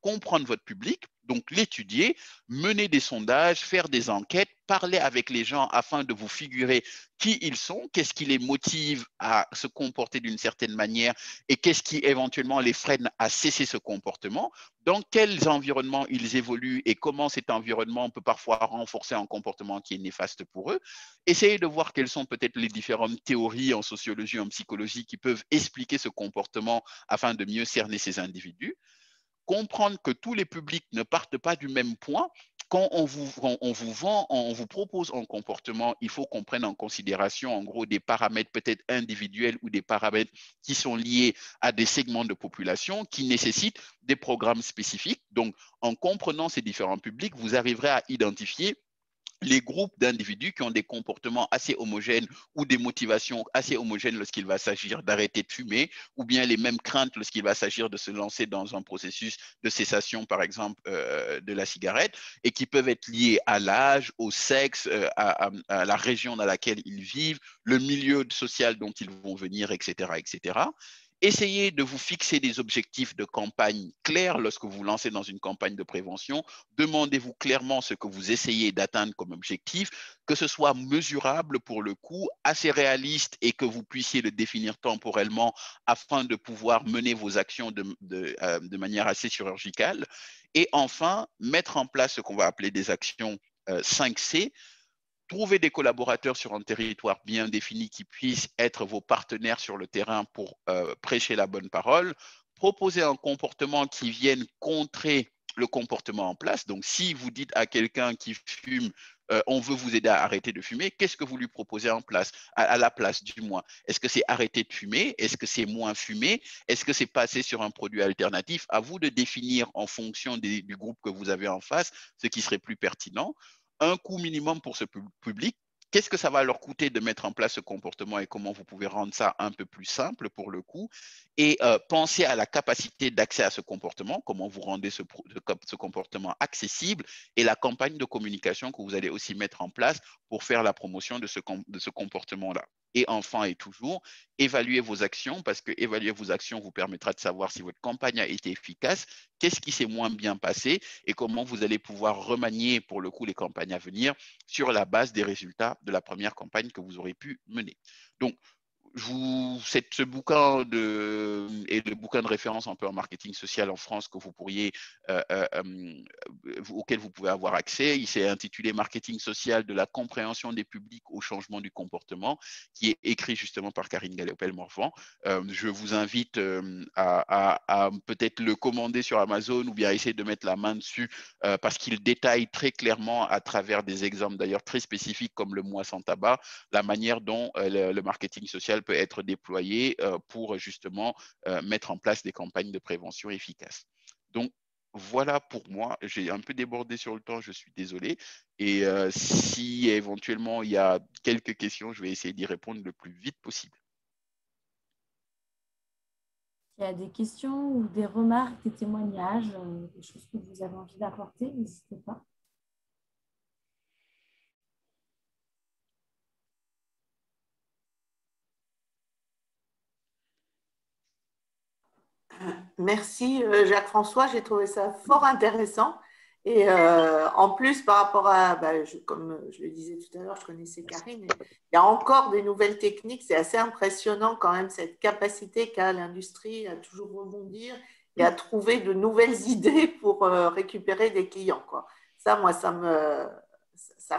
comprendre votre public, donc l'étudier, mener des sondages, faire des enquêtes, parler avec les gens afin de vous figurer qui ils sont, qu'est-ce qui les motive à se comporter d'une certaine manière et qu'est-ce qui éventuellement les freine à cesser ce comportement, dans quels environnements ils évoluent et comment cet environnement peut parfois renforcer un comportement qui est néfaste pour eux. Essayez de voir quelles sont peut-être les différentes théories en sociologie, en psychologie qui peuvent expliquer ce comportement afin de mieux cerner ces individus, comprendre que tous les publics ne partent pas du même point. Quand on vous vend, on vous propose un comportement, il faut qu'on prenne en considération en gros des paramètres peut-être individuels ou des paramètres qui sont liés à des segments de population qui nécessitent des programmes spécifiques. Donc, en comprenant ces différents publics, vous arriverez à identifier les groupes d'individus qui ont des comportements assez homogènes ou des motivations assez homogènes lorsqu'il va s'agir d'arrêter de fumer, ou bien les mêmes craintes lorsqu'il va s'agir de se lancer dans un processus de cessation, par exemple, de la cigarette, et qui peuvent être liés à l'âge, au sexe, à la région dans laquelle ils vivent, le milieu social dont ils vont venir, etc., etc. Essayez de vous fixer des objectifs de campagne clairs lorsque vous vous lancez dans une campagne de prévention. Demandez-vous clairement ce que vous essayez d'atteindre comme objectif, que ce soit mesurable pour le coup, assez réaliste et que vous puissiez le définir temporellement afin de pouvoir mener vos actions de manière assez chirurgicale. Et enfin, mettre en place ce qu'on va appeler des actions 5C. Trouver des collaborateurs sur un territoire bien défini qui puissent être vos partenaires sur le terrain pour prêcher la bonne parole, proposer un comportement qui vienne contrer le comportement en place. Donc, si vous dites à quelqu'un qui fume, on veut vous aider à arrêter de fumer, qu'est-ce que vous lui proposez en place, à la place du moins? Est-ce que c'est arrêter de fumer? Est-ce que c'est moins fumer? Est-ce que c'est passer sur un produit alternatif? À vous de définir en fonction du groupe que vous avez en face ce qui serait plus pertinent. Un coût minimum pour ce public. Qu'est-ce que ça va leur coûter de mettre en place ce comportement et comment vous pouvez rendre ça un peu plus simple pour le coup? Et pensez à la capacité d'accès à ce comportement, comment vous rendez ce comportement accessible et la campagne de communication que vous allez aussi mettre en place pour faire la promotion de ce comportement-là. Et enfin et toujours, évaluez vos actions parce que évaluer vos actions vous permettra de savoir si votre campagne a été efficace, qu'est-ce qui s'est moins bien passé et comment vous allez pouvoir remanier pour le coup les campagnes à venir sur la base des résultats de la première campagne que vous aurez pu mener. Donc, ce bouquin est le bouquin de référence un peu en marketing social en France que vous pourriez, auquel vous pouvez avoir accès. Il s'est intitulé Marketing social de la compréhension des publics au changement du comportement, qui est écrit justement par Karine Galopel-Morvan. Je vous invite à peut-être le commander sur Amazon ou bien essayer de mettre la main dessus parce qu'il détaille très clairement à travers des exemples d'ailleurs très spécifiques comme le mois sans tabac, la manière dont le marketing social peut être déployé pour justement mettre en place des campagnes de prévention efficaces. Donc, voilà pour moi. J'ai un peu débordé sur le temps, je suis désolé. Et si éventuellement il y a quelques questions, je vais essayer d'y répondre le plus vite possible.
Il y a des questions ou des remarques, des témoignages, des choses que vous avez envie d'apporter, n'hésitez pas.
Merci Jacques-François, j'ai trouvé ça fort intéressant. Et en plus, par rapport à, comme je le disais tout à l'heure, je connaissais Karine, il y a encore des nouvelles techniques. C'est assez impressionnant quand même cette capacité qu'a l'industrie à toujours rebondir et à trouver de nouvelles idées pour récupérer des clients, quoi. Ça, moi, ça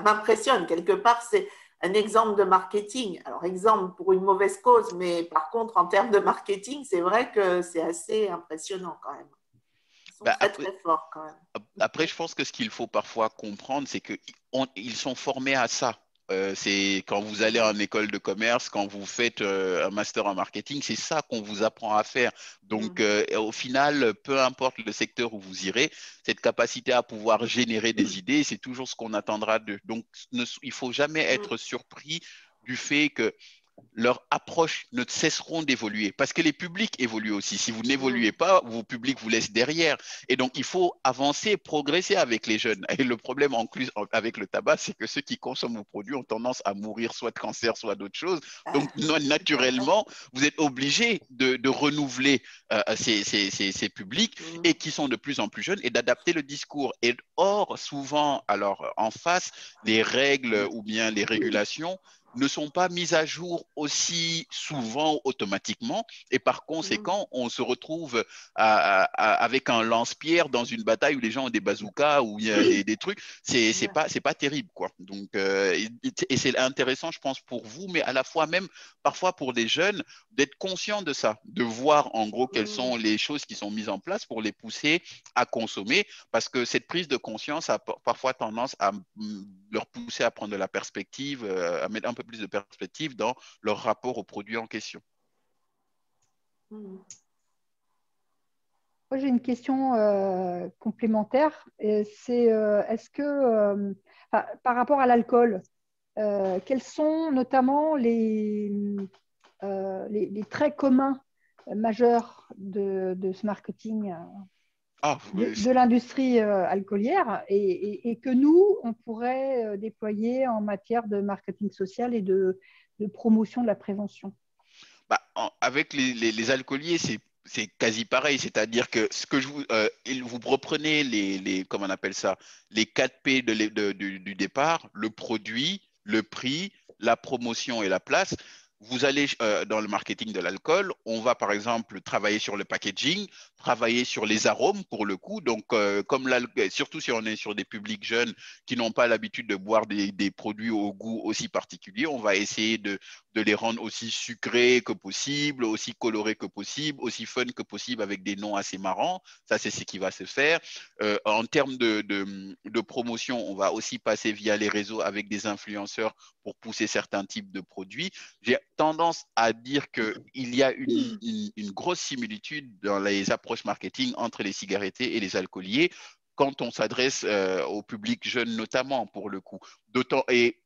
m'impressionne. Quelque part, c'est un exemple de marketing. Alors, exemple pour une mauvaise cause, mais par contre, en termes de marketing, c'est vrai que c'est assez impressionnant quand même. Ils sont très, très forts quand même.
Après, je pense que ce qu'il faut parfois comprendre, c'est qu'ils sont formés à ça. C'est quand vous allez en école de commerce, quand vous faites un master en marketing, c'est ça qu'on vous apprend à faire. Donc, au final, peu importe le secteur où vous irez, cette capacité à pouvoir générer des idées, c'est toujours ce qu'on attendra d'eux. Donc, il ne faut jamais être surpris du fait que leurs approches ne cesseront d'évoluer parce que les publics évoluent aussi. Si vous n'évoluez pas, vos publics vous laissent derrière. Et donc, il faut avancer, progresser avec les jeunes. Et le problème en plus avec le tabac, c'est que ceux qui consomment vos produits ont tendance à mourir soit de cancer, soit d'autres choses. Donc, naturellement, vous êtes obligé de renouveler ces publics et qui sont de plus en plus jeunes et d'adapter le discours. Et or, souvent, alors en face, les règles ou bien les régulations ne sont pas mises à jour aussi souvent automatiquement et par conséquent, on se retrouve avec un lance-pierre dans une bataille où les gens ont des bazookas ou il y a des trucs. C'est pas terrible, quoi. Donc, et c'est intéressant, je pense, pour vous, mais à la fois même parfois pour les jeunes, d'être conscients de ça, de voir en gros quelles sont les choses qui sont mises en place pour les pousser à consommer, parce que cette prise de conscience a parfois tendance à leur pousser à prendre de la perspective, à mettre un peu plus de perspective dans leur rapport aux produits en question.
Moi, j'ai une question complémentaire. C'est est-ce que, par rapport à l'alcool, quels sont notamment les traits communs majeurs de ce marketing de l'industrie alcoolière et que nous, on pourrait déployer en matière de marketing social et de promotion de la prévention?
Avec les alcooliers, c'est quasi pareil, c'est-à-dire que ce que vous reprenez comment on appelle ça, les 4 P du départ, le produit, le prix, la promotion et la place. vous allez dans le marketing de l'alcool, on va par exemple travailler sur le packaging, travailler sur les arômes pour le coup. Donc, surtout si on est sur des publics jeunes qui n'ont pas l'habitude de boire des produits au goût aussi particulier, on va essayer de les rendre aussi sucrés que possible, aussi colorés que possible, aussi fun que possible avec des noms assez marrants. Ça, c'est ce qui va se faire. En termes de promotion, on va aussi passer via les réseaux avec des influenceurs pour pousser certains types de produits. J'ai tendance à dire qu'il y a une grosse similitude dans les approches marketing entre les cigarettiers et les alcooliers quand on s'adresse au public jeune notamment pour le coup. D'autant, et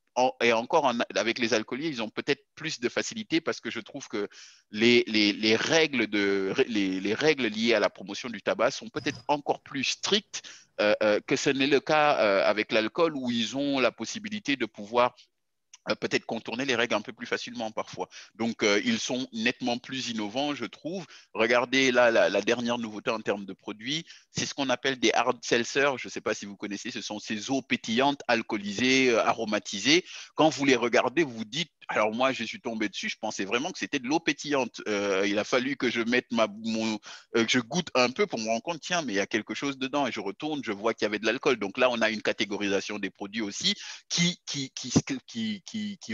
encore avec les alcooliers, ils ont peut-être plus de facilité parce que je trouve que les règles liées à la promotion du tabac sont peut-être encore plus strictes que ce n'est le cas avec l'alcool où ils ont la possibilité de pouvoir peut-être contourner les règles un peu plus facilement parfois. Donc, ils sont nettement plus innovants, je trouve. Regardez là, la dernière nouveauté en termes de produits, c'est ce qu'on appelle des hard seltzers. Je ne sais pas si vous connaissez, ce sont ces eaux pétillantes, alcoolisées, aromatisées. Quand vous les regardez, vous vous dites, alors moi, je suis tombé dessus, je pensais vraiment que c'était de l'eau pétillante. Il a fallu que je mette que je goûte un peu pour me rendre compte, tiens, mais il y a quelque chose dedans. Et je retourne, je vois qu'il y avait de l'alcool. Donc là, on a une catégorisation des produits aussi qui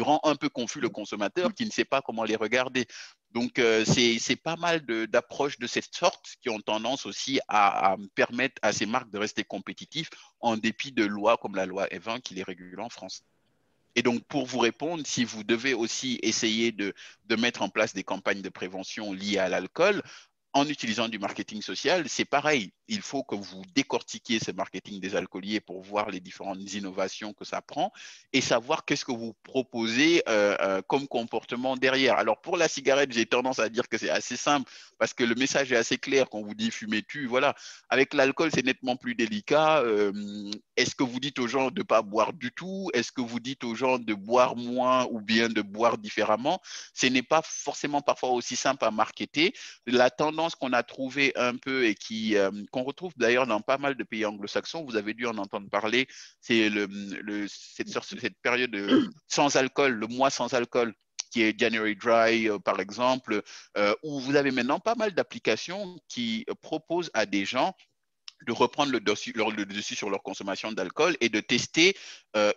rend un peu confus le consommateur qui ne sait pas comment les regarder. Donc, c'est pas mal d'approches de cette sorte qui ont tendance aussi à permettre à ces marques de rester compétitifs en dépit de lois comme la loi E20 qui les régule en France. Et donc, pour vous répondre, si vous devez aussi essayer de mettre en place des campagnes de prévention liées à l'alcool, en utilisant du marketing social, c'est pareil. Il faut que vous décortiquiez ce marketing des alcooliers pour voir les différentes innovations que ça prend et savoir qu'est-ce que vous proposez comme comportement derrière. Alors, pour la cigarette, j'ai tendance à dire que c'est assez simple parce que le message est assez clair quand on vous dit fumer tue. Voilà. Avec l'alcool, c'est nettement plus délicat. Est-ce que vous dites aux gens de ne pas boire du tout? Est-ce que vous dites aux gens de boire moins ou bien de boire différemment? Ce n'est pas forcément parfois aussi simple à marketer. La tendance qu'on a trouvée un peu et qu'on retrouve d'ailleurs dans pas mal de pays anglo-saxons, vous avez dû en entendre parler, c'est cette période sans alcool, le mois sans alcool qui est January Dry, par exemple, où vous avez maintenant pas mal d'applications qui proposent à des gens de reprendre le dessus sur leur consommation d'alcool et de tester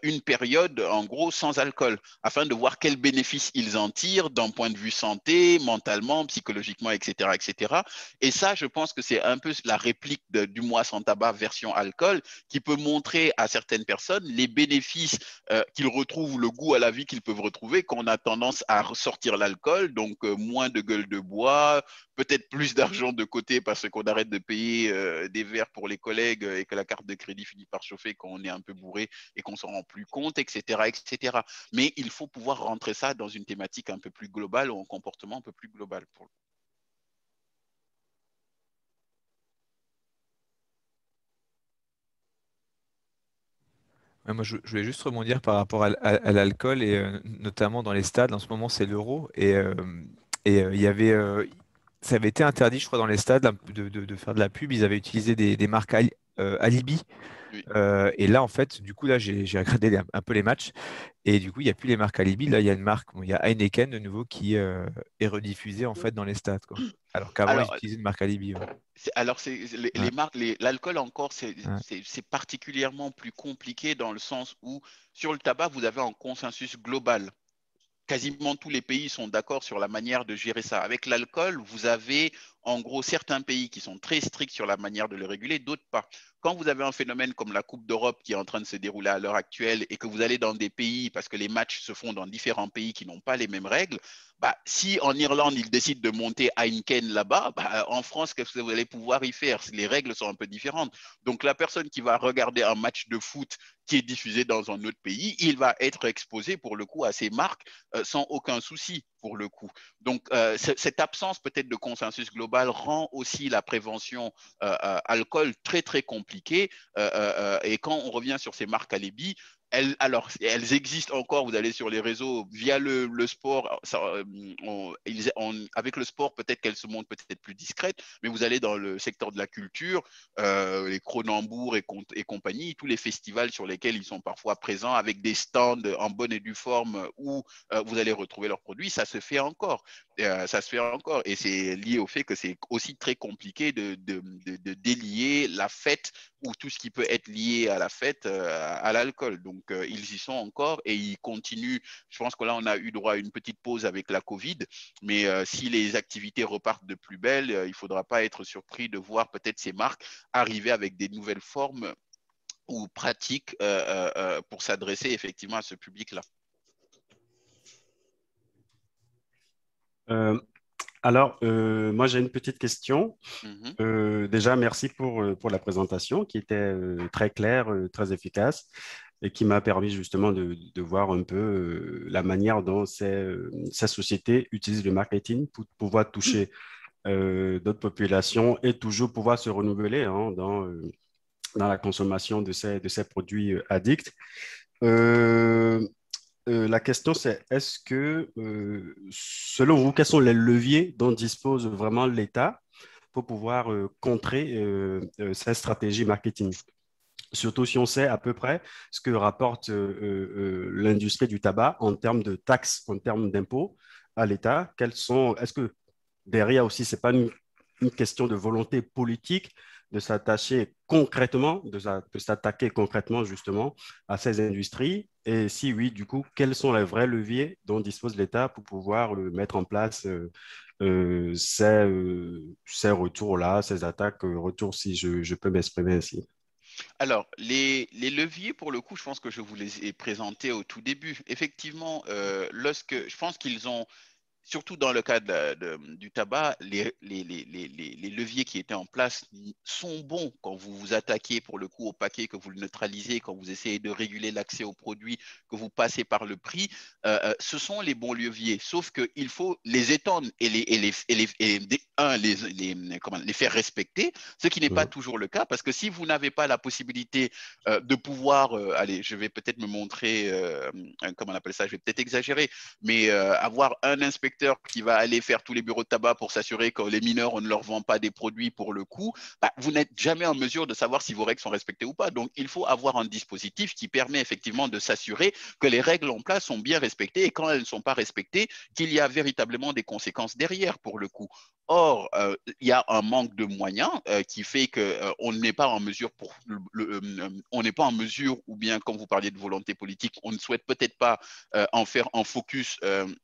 une période, en gros, sans alcool, afin de voir quels bénéfices ils en tirent d'un point de vue santé, mentalement, psychologiquement, etc., etc. Et ça, je pense que c'est un peu la réplique du mois sans tabac version alcool qui peut montrer à certaines personnes les bénéfices qu'ils retrouvent, le goût à la vie qu'ils peuvent retrouver quand on a tendance à ressortir l'alcool, donc moins de gueule de bois, peut-être plus d'argent de côté parce qu'on arrête de payer des verres pour les collègues et que la carte de crédit finit par chauffer quand on est un peu bourré et qu'on s'en rend plus compte, etc., etc. Mais il faut pouvoir rentrer ça dans une thématique un peu plus globale ou un comportement un peu plus global.
Ouais, moi, je voulais juste rebondir par rapport à l'alcool et notamment dans les stades. En ce moment, c'est l'Euro il y avait, ça avait été interdit, je crois, dans les stades de faire de la pub. Ils avaient utilisé des marques Alibi.
Oui.
Et là, en fait, du coup, là, j'ai regardé un peu les matchs et du coup, il n'y a plus les marques Alibi. Là, il y a une marque, bon, il y a Heineken de nouveau qui est rediffusée en fait dans les stades, quoi. Alors qu'avant, ils
Alors,
utilisaient une marque Alibi. Ouais.
les
Ouais,
marques, l'alcool encore,
ouais.
c'est particulièrement plus compliqué dans le sens où sur le tabac, vous avez un consensus global. Quasiment tous les pays sont d'accord sur la manière de gérer ça. Avec l'alcool, vous avez en gros certains pays qui sont très stricts sur la manière de le réguler, d'autres pas. Quand vous avez un phénomène comme la Coupe d'Europe qui est en train de se dérouler à l'heure actuelle et que vous allez dans des pays, parce que les matchs se font dans différents pays qui n'ont pas les mêmes règles, bah, si en Irlande, ils décident de monter Heineken là-bas, bah, en France, qu'est-ce que vous allez pouvoir y faire? Les règles sont un peu différentes. Donc la personne qui va regarder un match de foot qui est diffusé dans un autre pays, il va être exposé pour le coup à ces marques sans aucun souci pour le coup. Donc, cette absence peut-être de consensus global rend aussi la prévention alcool très, très compliquée. Et quand on revient sur ces marques alibi, elles existent encore. Vous allez sur les réseaux via le sport. Avec le sport, peut-être qu'elles se montrent peut-être plus discrètes, mais vous allez dans le secteur de la culture, les Cronenbourg et compagnie, tous les festivals sur lesquels ils sont parfois présents avec des stands en bonne et due forme où vous allez retrouver leurs produits. Ça se fait encore. Ça se fait encore. Et c'est lié au fait que c'est aussi très compliqué de délier la fête ou tout ce qui peut être lié à la fête à l'alcool. Donc, ils y sont encore et ils continuent. Je pense que là, on a eu droit à une petite pause avec la Covid, mais si les activités repartent de plus belle, il ne faudra pas être surpris de voir peut-être ces marques arriver avec des nouvelles formes ou pratiques pour s'adresser effectivement à ce public-là.
Moi, j'ai une petite question. Déjà, merci pour la présentation qui était très claire, très efficace et qui m'a permis justement de voir un peu la manière dont ces sociétés utilisent le marketing pour pouvoir toucher d'autres populations et toujours pouvoir se renouveler hein, dans la consommation de ces produits addicts. La question, c'est est-ce que, selon vous, quels sont les leviers dont dispose vraiment l'État pour pouvoir contrer cette stratégie marketing? Surtout si on sait à peu près ce que rapporte l'industrie du tabac en termes de taxes, en termes d'impôts à l'État. Est-ce que derrière aussi, ce n'est pas une question de volonté politique de s'attacher concrètement, de s'attaquer concrètement justement à ces industries? Et si oui, du coup, quels sont les vrais leviers dont dispose l'État pour pouvoir mettre en place ces retours-là, ces attaques, retours, si je peux m'exprimer ainsi?
Alors, les leviers, pour le coup, je pense que je vous les ai présentés au tout début. Effectivement, je pense qu'ils ont, surtout dans le cas du tabac, les leviers qui étaient en place sont bons quand vous vous attaquez pour le coup au paquet, que vous le neutralisez, quand vous essayez de réguler l'accès aux produits, que vous passez par le prix. Ce sont les bons leviers, sauf qu'il faut les étendre et les faire respecter, ce qui n'est pas toujours le cas, parce que si vous n'avez pas la possibilité de pouvoir, allez, je vais peut-être me montrer, comment on appelle ça, je vais peut-être exagérer, mais avoir un inspecteur qui va aller faire tous les bureaux de tabac pour s'assurer que les mineurs, on ne leur vend pas des produits pour le coup, vous n'êtes jamais en mesure de savoir si vos règles sont respectées ou pas. Donc, il faut avoir un dispositif qui permet effectivement de s'assurer que les règles en place sont bien respectées et quand elles ne sont pas respectées, qu'il y a véritablement des conséquences derrière pour le coup. Or, il y a un manque de moyens qui fait qu'on n'est pas en mesure on n'est pas en mesure, ou bien quand vous parliez de volonté politique, on ne souhaite peut-être pas en faire un focus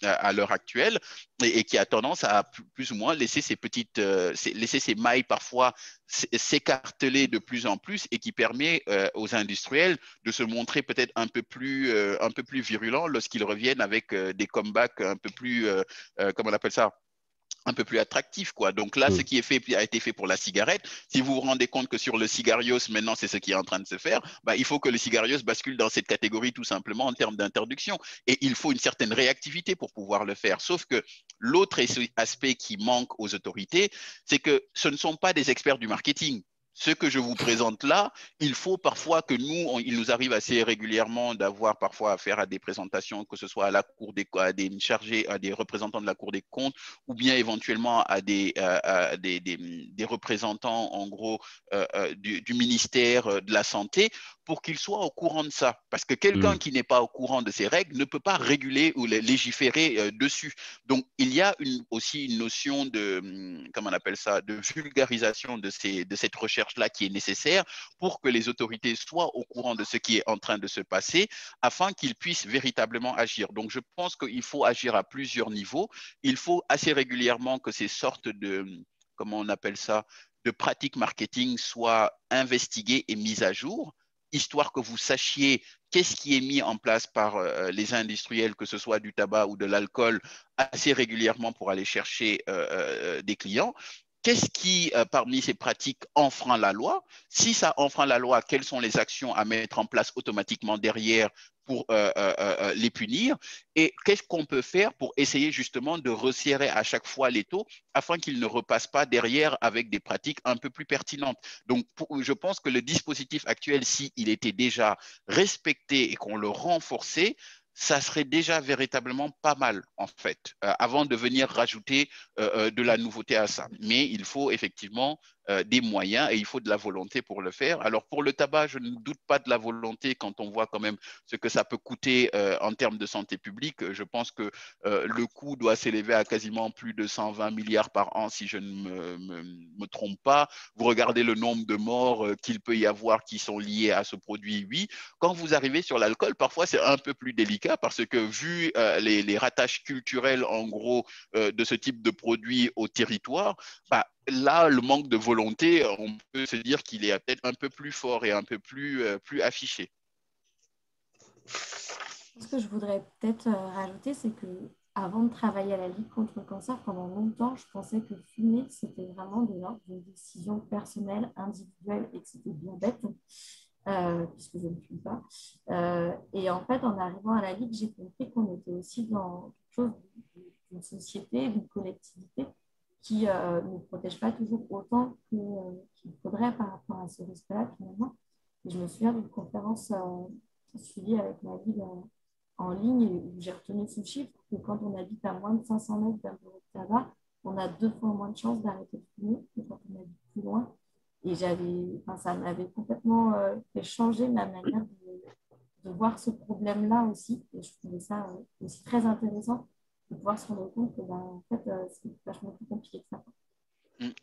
à l'heure actuelle et qui a tendance à plus ou moins laisser ces mailles parfois s'écarteler de plus en plus et qui permet aux industriels de se montrer peut-être un peu plus virulents lorsqu'ils reviennent avec des comebacks un peu plus, comment on appelle ça, un peu plus attractif, quoi. Donc là, ce qui est fait a été fait pour la cigarette. Si vous vous rendez compte que sur le cigarios, maintenant, c'est ce qui est en train de se faire, il faut que le cigarios bascule dans cette catégorie tout simplement en termes d'interdiction. Et il faut une certaine réactivité pour pouvoir le faire. Sauf que l'autre aspect qui manque aux autorités, c'est que ce ne sont pas des experts du marketing. Ce que je vous présente là, il faut parfois que il nous arrive assez régulièrement d'avoir parfois affaire à des présentations, que ce soit à la Cour à des chargés, à des représentants de la Cour des comptes, ou bien éventuellement à des représentants, en gros, du ministère de la Santé, pour qu'ils soient au courant de ça. Parce que quelqu'un qui n'est pas au courant de ces règles ne peut pas réguler ou légiférer dessus. Donc, il y a aussi une notion de, comment on appelle ça, de vulgarisation de cette recherche-là qui est nécessaire pour que les autorités soient au courant de ce qui est en train de se passer afin qu'ils puissent véritablement agir. Donc, je pense qu'il faut agir à plusieurs niveaux. Il faut assez régulièrement que ces sortes de, comment on appelle ça, de pratiques marketing soient investiguées et mises à jour, histoire que vous sachiez qu'est-ce qui est mis en place par les industriels, que ce soit du tabac ou de l'alcool, assez régulièrement pour aller chercher des clients. Qu'est-ce qui, parmi ces pratiques, enfreint la loi? Si ça enfreint la loi, quelles sont les actions à mettre en place automatiquement derrière pour les punir et qu'est-ce qu'on peut faire pour essayer justement de resserrer à chaque fois les taux afin qu'ils ne repassent pas derrière avec des pratiques un peu plus pertinentes. Donc, je pense que le dispositif actuel, s'il était déjà respecté et qu'on le renforçait, ça serait déjà véritablement pas mal, en fait, avant de venir rajouter de la nouveauté à ça. Mais il faut effectivement des moyens et il faut de la volonté pour le faire. Alors, pour le tabac, je ne doute pas de la volonté quand on voit quand même ce que ça peut coûter en termes de santé publique. Je pense que le coût doit s'élever à quasiment plus de 120 milliards par an, si je ne me trompe pas. Vous regardez le nombre de morts qu'il peut y avoir qui sont liés à ce produit, oui. Quand vous arrivez sur l'alcool, parfois c'est un peu plus délicat parce que vu les rattaches culturelles en gros de ce type de produit au territoire, bah, là, le manque de volonté, on peut se dire qu'il est peut-être un peu plus fort et un peu plus affiché.
Ce que je voudrais peut-être rajouter, c'est que avant de travailler à la Ligue contre le cancer, pendant longtemps, je pensais que fumer, c'était vraiment de l'ordre d'une décision personnelle, individuelle, et que c'était bien bête, puisque je ne fume pas. Et en fait, en arrivant à la Ligue, j'ai compris qu'on était aussi dans quelque chose d'une société, d'une collectivité qui ne protège pas toujours autant qu'il faudrait par rapport à ce risque-là, finalement. Et je me souviens d'une conférence suivie avec ma Ligue en ligne où j'ai retenu ce chiffre que quand on habite à moins de 500 mètres d'un bureau de tabac, on a 2 fois moins de chances d'arrêter de fumer que quand on habite plus loin. Et ça m'avait complètement fait changer ma manière de voir ce problème-là aussi. Et je trouvais ça aussi très intéressant de pouvoir se rendre compte que en fait, c'est vachement plus compliqué que ça.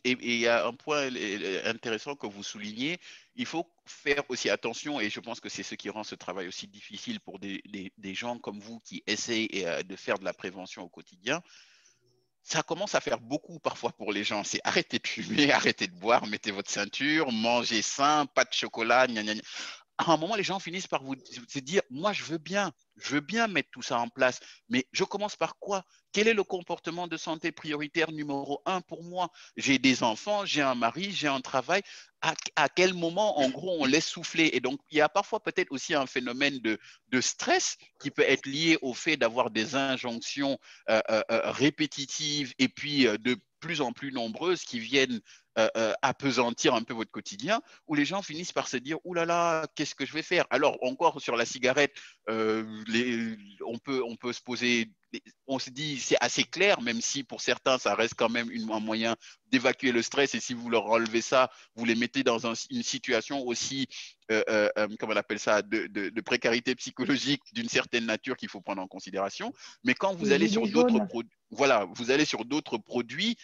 Et il y a un point intéressant que vous soulignez, il faut faire aussi attention, et je pense que c'est ce qui rend ce travail aussi difficile pour des gens comme vous qui essayent de faire de la prévention au quotidien. Ça commence à faire beaucoup parfois pour les gens. C'est arrêtez de fumer, arrêtez de boire, mettez votre ceinture, mangez sain, pas de chocolat, gna gna gna. À un moment, les gens finissent par vous se dire, moi, je veux bien mettre tout ça en place, mais je commence par quoi? Quel est le comportement de santé prioritaire numéro 1 pour moi? J'ai des enfants, j'ai un mari, j'ai un travail. À quel moment, en gros, on laisse souffler? Et donc, il y a parfois peut-être aussi un phénomène de stress qui peut être lié au fait d'avoir des injonctions répétitives et puis de plus en plus nombreuses qui viennent appesantir un peu votre quotidien, où les gens finissent par se dire « Ouh là là, qu'est-ce que je vais faire ?» Alors, encore sur la cigarette, on peut se poser, on se dit c'est assez clair, même si pour certains, ça reste quand même un moyen d'évacuer le stress, et si vous leur enlevez ça, vous les mettez dans une situation aussi, comment on appelle ça, de précarité psychologique d'une certaine nature qu'il faut prendre en considération. Mais quand vous allez sur d'autres produits, voilà, vous allez sur d'autres produits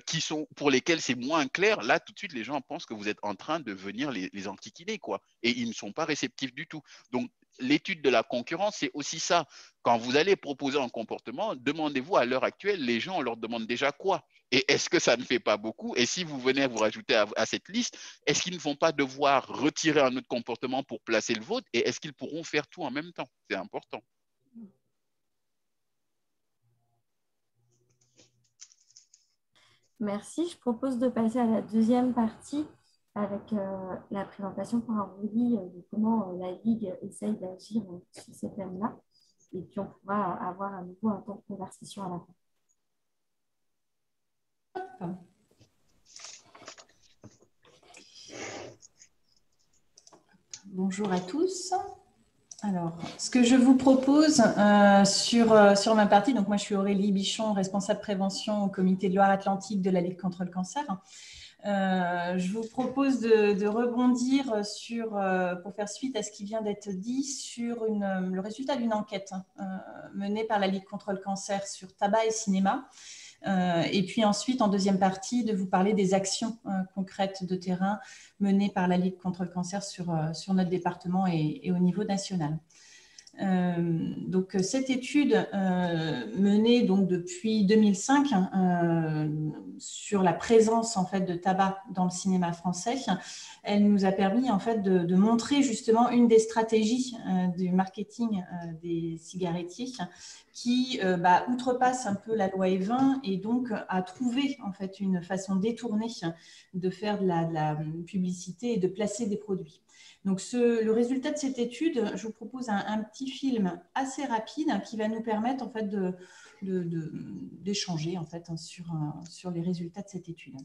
qui sont, pour lesquels c'est moins clair, là, tout de suite, les gens pensent que vous êtes en train de venir les enquiquiner, quoi. Et ils ne sont pas réceptifs du tout. Donc, l'étude de la concurrence, c'est aussi ça. Quand vous allez proposer un comportement, demandez-vous à l'heure actuelle, les gens, on leur demande déjà quoi? Et est-ce que ça ne fait pas beaucoup? Et si vous venez à vous rajouter à cette liste, est-ce qu'ils ne vont pas devoir retirer un autre comportement pour placer le vôtre? Et est-ce qu'ils pourront faire tout en même temps? C'est important.
Merci. Je propose de passer à la deuxième partie avec la présentation par Aurélie de comment la Ligue essaye d'agir sur ces thèmes-là. Et puis, on pourra avoir à nouveau un temps de conversation à la fin.
Bonjour à tous. Alors, ce que je vous propose sur ma partie, donc moi je suis Aurélie Bichon, responsable prévention au comité de Loire-Atlantique de la Ligue contre le cancer. Je vous propose de rebondir pour faire suite à ce qui vient d'être dit sur le résultat d'une enquête menée par la Ligue contre le cancer sur tabac et cinéma. Et puis ensuite, en deuxième partie, de vous parler des actions concrètes de terrain menées par la Ligue contre le cancer sur notre département et au niveau national. Donc, cette étude menée donc, depuis 2005 sur la présence en fait, de tabac dans le cinéma français, elle nous a permis en fait, de montrer justement une des stratégies du marketing des cigarettiers qui outrepasse un peu la loi E20 et donc a trouvé en fait, une façon détournée de faire de la publicité et de placer des produits. Donc, le résultat de cette étude, je vous propose un petit film assez rapide qui va nous permettre en fait d'échanger en fait sur les résultats de cette étude.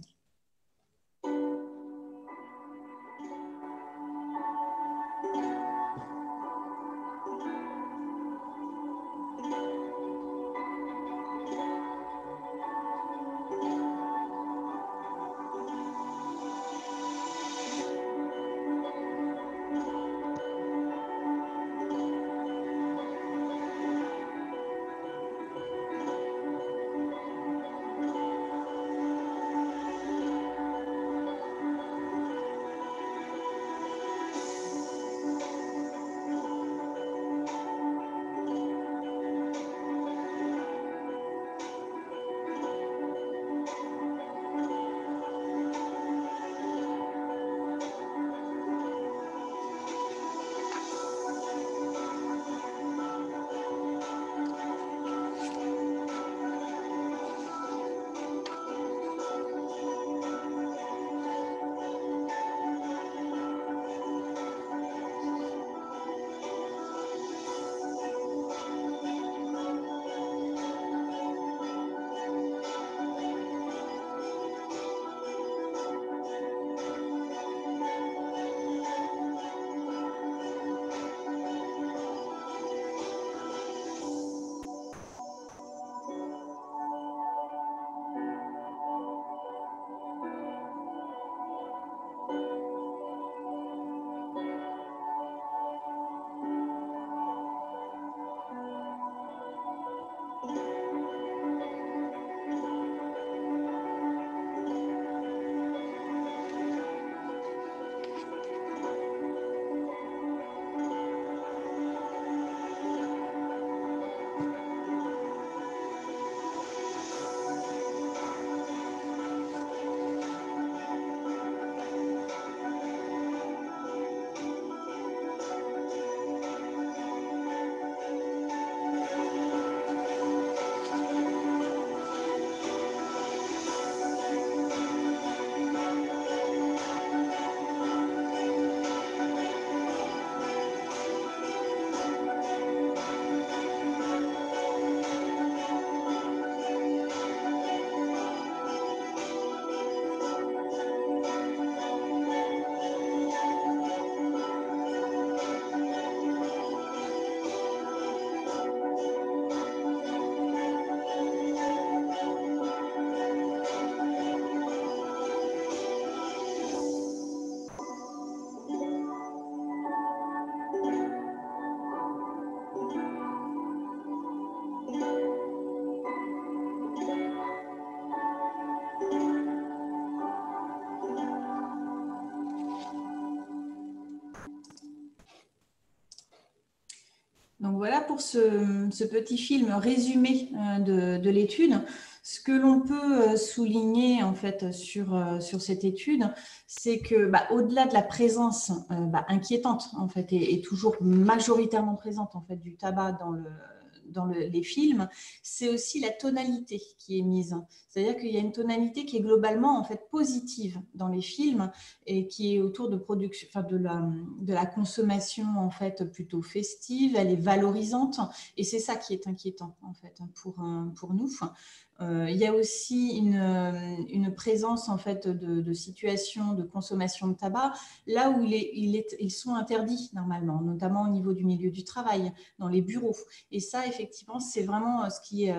Donc voilà pour ce petit film résumé de l'étude. Ce que l'on peut souligner en fait sur cette étude, c'est que au-delà de la présence inquiétante en fait et toujours majoritairement présente en fait du tabac dans les films, c'est aussi la tonalité qui est mise. C'est-à-dire qu'il y a une tonalité qui est globalement en fait positive dans les films et qui est autour de production, enfin de la consommation en fait plutôt festive. Elle est valorisante et c'est ça qui est inquiétant en fait pour nous. Il y a aussi une présence en fait de situations de consommation de tabac là où ils sont interdits normalement, notamment au niveau du milieu du travail, dans les bureaux. Et ça, effectivement, c'est vraiment ce qui est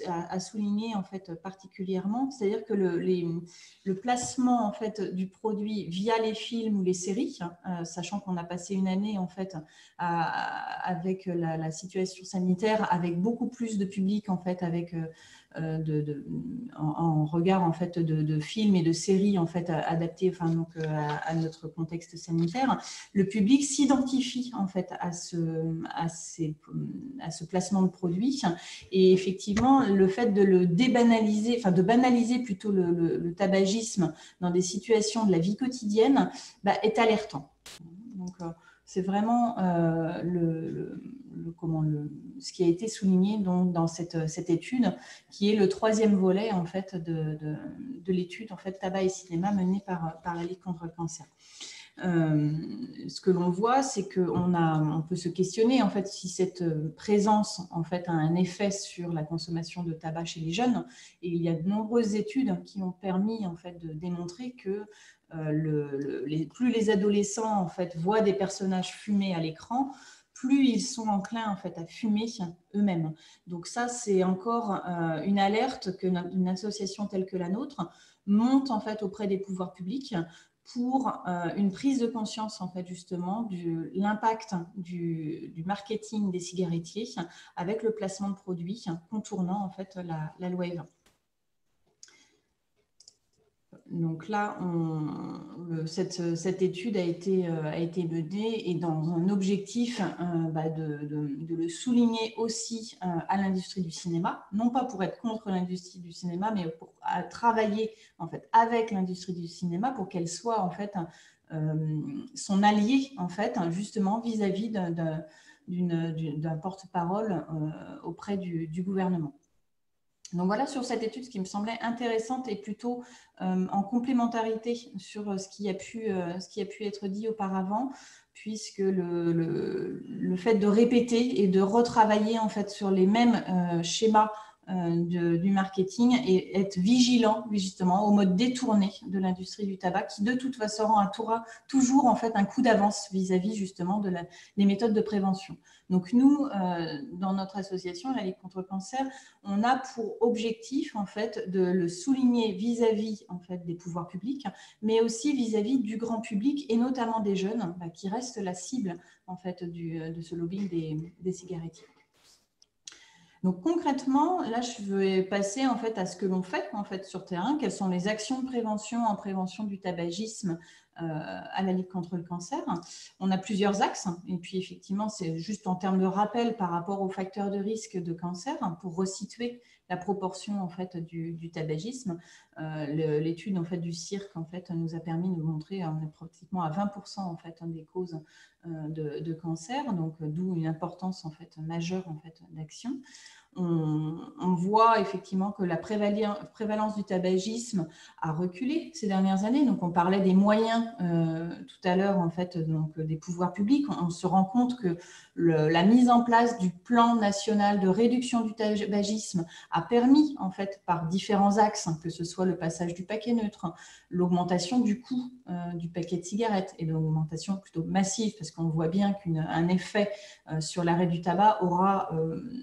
à souligner en fait particulièrement, c'est-à-dire que le placement en fait du produit via les films ou les séries, sachant qu'on a passé une année en fait avec la situation sanitaire, avec beaucoup plus de public en fait, avec en regard en fait de films et de séries en fait adaptés à notre contexte sanitaire, le public s'identifie en fait à ce placement de produit et effectivement le fait de le débanaliser, enfin de banaliser plutôt le tabagisme dans des situations de la vie quotidienne est alertant. Donc c'est vraiment ce qui a été souligné dans cette étude, qui est le troisième volet en fait de l'étude en fait tabac et cinéma menée par la Ligue contre le cancer. Ce que l'on voit, c'est qu'on peut se questionner en fait, si cette présence en fait, a un effet sur la consommation de tabac chez les jeunes. Et il y a de nombreuses études qui ont permis en fait, de démontrer que plus les adolescents en fait, voient des personnages fumer à l'écran, plus ils sont enclins en fait, à fumer eux-mêmes. Donc ça, c'est encore une alerte qu'une association telle que la nôtre monte en fait, auprès des pouvoirs publics pour une prise de conscience en fait, justement de l'impact du marketing des cigarettiers avec le placement de produits contournant en fait, la loi E20. Donc là, cette étude a été menée et dans un objectif de le souligner aussi à l'industrie du cinéma, non pas pour être contre l'industrie du cinéma, mais pour travailler en fait, avec l'industrie du cinéma pour qu'elle soit en fait, son allié en fait, justement vis-à-vis d'un porte-parole auprès du gouvernement. Donc voilà sur cette étude, ce qui me semblait intéressante et plutôt en complémentarité sur ce qui a pu être dit auparavant, puisque le fait de répéter et de retravailler en fait sur les mêmes schémas du marketing et être vigilant justement au mode détourné de l'industrie du tabac qui de toute façon aura toujours en fait un coup d'avance vis-à-vis justement des méthodes de prévention. Donc nous, dans notre association, la Ligue contre le cancer, on a pour objectif en fait de le souligner vis-à-vis en fait des pouvoirs publics, mais aussi vis-à-vis du grand public et notamment des jeunes qui restent la cible en fait de ce lobbying des cigarettiers. Donc concrètement, là, je vais passer en fait à ce que l'on fait en fait sur terrain. Quelles sont les actions de prévention en prévention du tabagisme à la Ligue contre le cancer? On a plusieurs axes. Et puis effectivement, c'est juste en termes de rappel par rapport aux facteurs de risque de cancer pour resituer la proportion en fait du tabagisme. L'étude en fait du CIRC en fait nous a permis de montrer on est pratiquement à 20% en fait des causes de cancer, donc d'où une importance en fait majeure en fait d'action. On voit effectivement que la prévalence du tabagisme a reculé ces dernières années. Donc, on parlait des moyens tout à l'heure, en fait, donc, des pouvoirs publics. On se rend compte que la mise en place du plan national de réduction du tabagisme a permis, en fait, par différents axes, que ce soit le passage du paquet neutre, l'augmentation du coût du paquet de cigarettes et l'augmentation plutôt massive, parce qu'on voit bien qu'un effet sur l'arrêt du tabac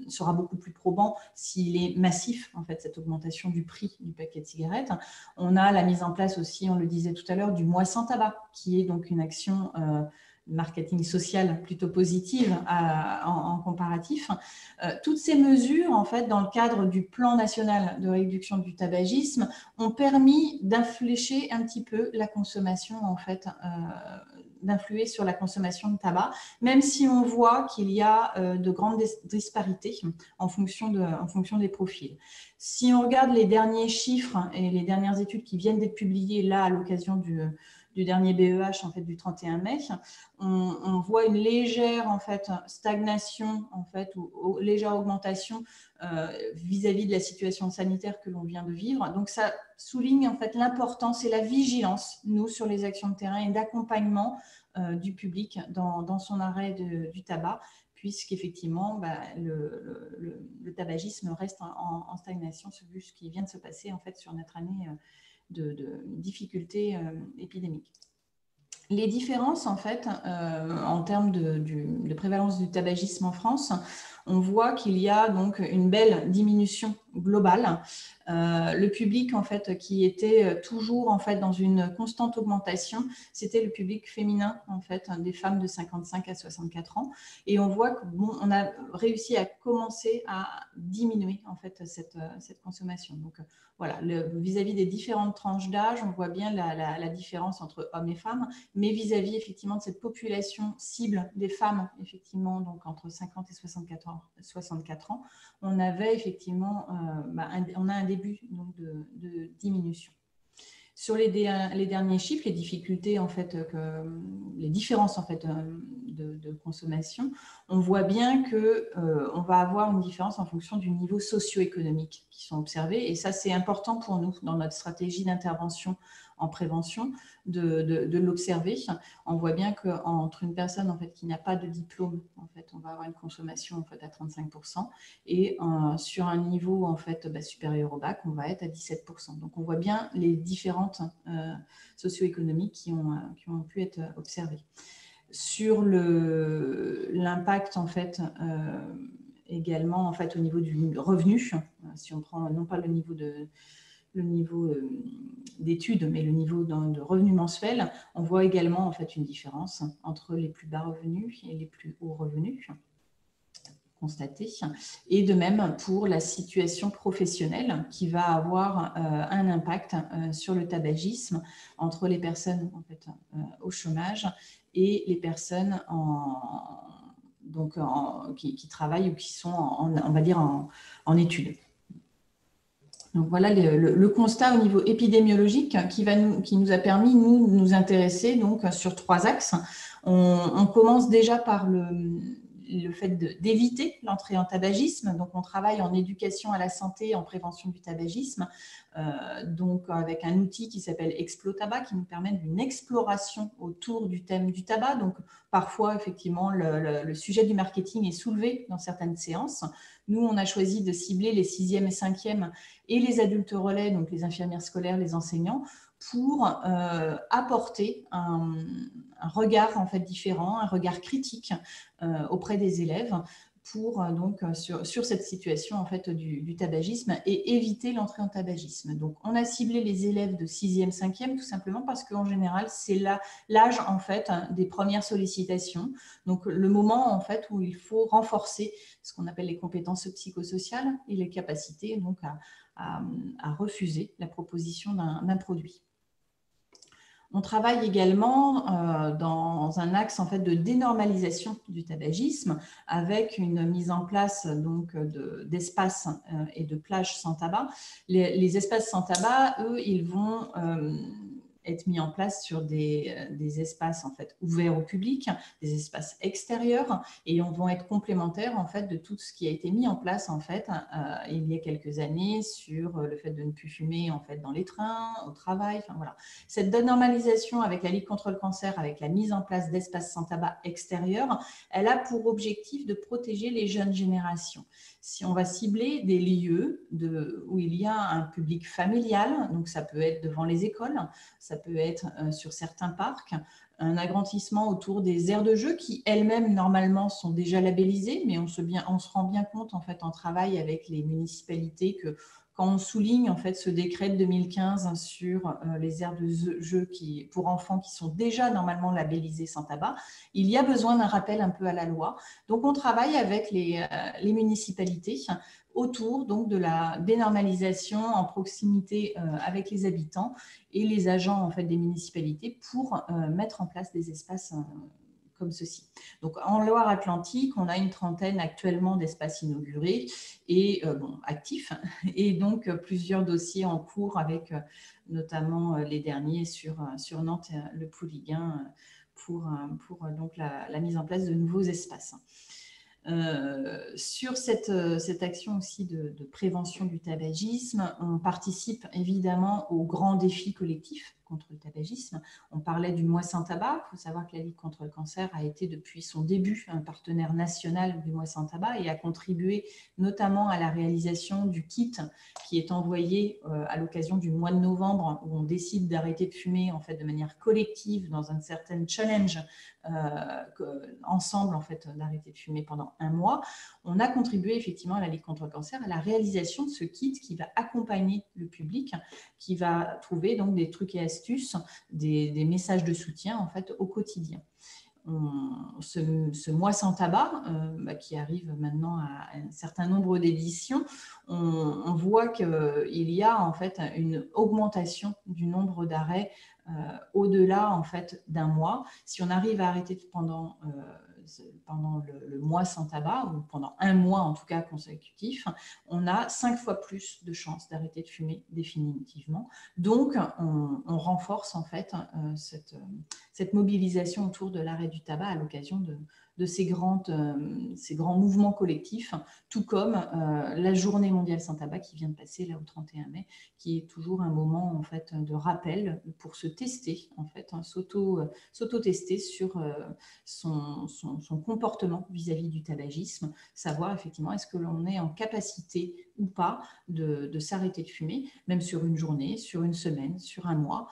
sera beaucoup plus probant s'il est massif, en fait, cette augmentation du prix du paquet de cigarettes. On a la mise en place aussi, on le disait tout à l'heure, du mois sans tabac, qui est donc une action marketing social plutôt positive en comparatif. Toutes ces mesures, en fait, dans le cadre du plan national de réduction du tabagisme, ont permis d'infléchir un petit peu la consommation, en fait, d'influer sur la consommation de tabac, même si on voit qu'il y a de grandes disparités en fonction des profils. Si on regarde les derniers chiffres et les dernières études qui viennent d'être publiées là à l'occasion du dernier BEH en fait, du 31 mai, on voit une légère en fait, stagnation en fait, ou légère augmentation vis-à-vis de la situation sanitaire que l'on vient de vivre. Donc ça souligne en fait, l'importance et la vigilance, nous, sur les actions de terrain et d'accompagnement du public dans son arrêt du tabac, puisqu'effectivement, le tabagisme reste en stagnation, vu ce qui vient de se passer en fait, sur notre année de difficultés épidémiques. Les différences, en fait, en termes de prévalence du tabagisme en France, on voit qu'il y a donc une belle diminution globale. Le public, en fait, qui était toujours en fait, dans une constante augmentation, c'était le public féminin, en fait, des femmes de 55 à 64 ans. Et on voit qu'on a réussi à commencer à diminuer en fait, cette consommation. Donc, voilà, vis-à-vis des différentes tranches d'âge, on voit bien la différence entre hommes et femmes, mais vis-à-vis effectivement de cette population cible des femmes, effectivement, donc entre 50 et 64 ans, on avait effectivement on a un début donc, de diminution. Sur les derniers chiffres, les difficultés, en fait, les différences en fait, de consommation, on voit bien qu'on va avoir une différence en fonction du niveau socio-économique qui sont observés. Et ça, c'est important pour nous dans notre stratégie d'intervention en prévention, de l'observer. On voit bien qu'entre une personne en fait, qui n'a pas de diplôme, en fait, on va avoir une consommation en fait, à 35%, et sur un niveau en fait, supérieur au bac, on va être à 17%. Donc on voit bien les différentes socio-économiques qui ont pu être observées. Sur l'impact en fait, également en fait, au niveau du revenu, si on prend non pas le niveau d'études, mais le niveau de revenus mensuels, on voit également en fait, une différence entre les plus bas revenus et les plus hauts revenus constatés. Et de même pour la situation professionnelle qui va avoir un impact sur le tabagisme entre les personnes en fait, au chômage et les personnes qui travaillent ou qui sont, on va dire, en études. Donc voilà le constat au niveau épidémiologique qui nous a permis, de nous intéresser donc, sur 3 axes. On commence déjà par le fait d'éviter l'entrée en tabagisme. Donc, on travaille en éducation à la santé, en prévention du tabagisme, donc avec un outil qui s'appelle Explo-Tabac, qui nous permet d'une exploration autour du thème du tabac. Donc, parfois, effectivement, le sujet du marketing est soulevé dans certaines séances. Nous, on a choisi de cibler les 6e et 5e et les adultes relais, donc les infirmières scolaires, les enseignants, pour apporter un regard en fait, différent, un regard critique auprès des élèves pour, sur cette situation en fait, du tabagisme et éviter l'entrée en tabagisme. Donc, on a ciblé les élèves de 6e, 5e tout simplement parce qu'en général, c'est l'âge en fait, des premières sollicitations. Donc, le moment en fait, où il faut renforcer ce qu'on appelle les compétences psychosociales et les capacités donc, à refuser la proposition d'un produit. On travaille également dans un axe en fait, de dénormalisation du tabagisme avec une mise en place d'espaces et de plages sans tabac. Les espaces sans tabac, eux, ils vont être mis en place sur des espaces en fait, ouverts au public, des espaces extérieurs, et vont être complémentaires en fait, de tout ce qui a été mis en place en fait, il y a quelques années sur le fait de ne plus fumer en fait, dans les trains, au travail. Enfin, voilà. Cette dénormalisation avec la Ligue contre le cancer, avec la mise en place d'espaces sans tabac extérieurs, elle a pour objectif de protéger les jeunes générations. Si on va cibler des lieux où il y a un public familial, donc ça peut être devant les écoles, ça peut être sur certains parcs, un agrandissement autour des aires de jeu qui elles-mêmes normalement sont déjà labellisées, mais on se rend bien compte en fait en travail avec les municipalités que quand on souligne en fait ce décret de 2015 sur les aires de jeu pour enfants qui sont déjà normalement labellisées sans tabac, il y a besoin d'un rappel un peu à la loi. Donc on travaille avec les municipalités autour donc, de la dénormalisation en proximité avec les habitants et les agents en fait, des municipalités pour mettre en place des espaces comme ceci. Donc, en Loire-Atlantique, on a une trentaine actuellement d'espaces inaugurés et actifs, et donc plusieurs dossiers en cours avec notamment les derniers sur Nantes, le Pouliguen, pour donc la mise en place de nouveaux espaces. Sur cette action aussi de prévention du tabagisme, on participe évidemment aux grands défis collectifs contre le tabagisme. On parlait du mois sans tabac. Il faut savoir que la Ligue contre le cancer a été depuis son début un partenaire national du mois sans tabac et a contribué notamment à la réalisation du kit qui est envoyé à l'occasion du mois de novembre où on décide d'arrêter de fumer en fait, de manière collective dans un certain challenge ensemble en fait, d'arrêter de fumer pendant un mois. On a contribué effectivement à la Ligue contre le cancer à la réalisation de ce kit qui va accompagner le public, qui va trouver donc des trucs et astuces, des messages de soutien en fait, au quotidien. Ce mois sans tabac, qui arrive maintenant à un certain nombre d'éditions, on voit qu'il y a en fait une augmentation du nombre d'arrêts au-delà en fait, d'un mois. Si on arrive à arrêter pendant le mois sans tabac, ou pendant un mois en tout cas consécutif, on a 5 fois plus de chances d'arrêter de fumer définitivement. Donc, on renforce en fait cette mobilisation autour de l'arrêt du tabac à l'occasion ces grands mouvements collectifs, tout comme la journée mondiale sans tabac qui vient de passer là au 31 mai, qui est toujours un moment en fait de rappel pour se tester, en fait, hein, s'auto-tester sur son comportement vis-à-vis du tabagisme, savoir effectivement est-ce que l'on est en capacité ou pas de s'arrêter de fumer, même sur une journée, sur une semaine, sur un mois.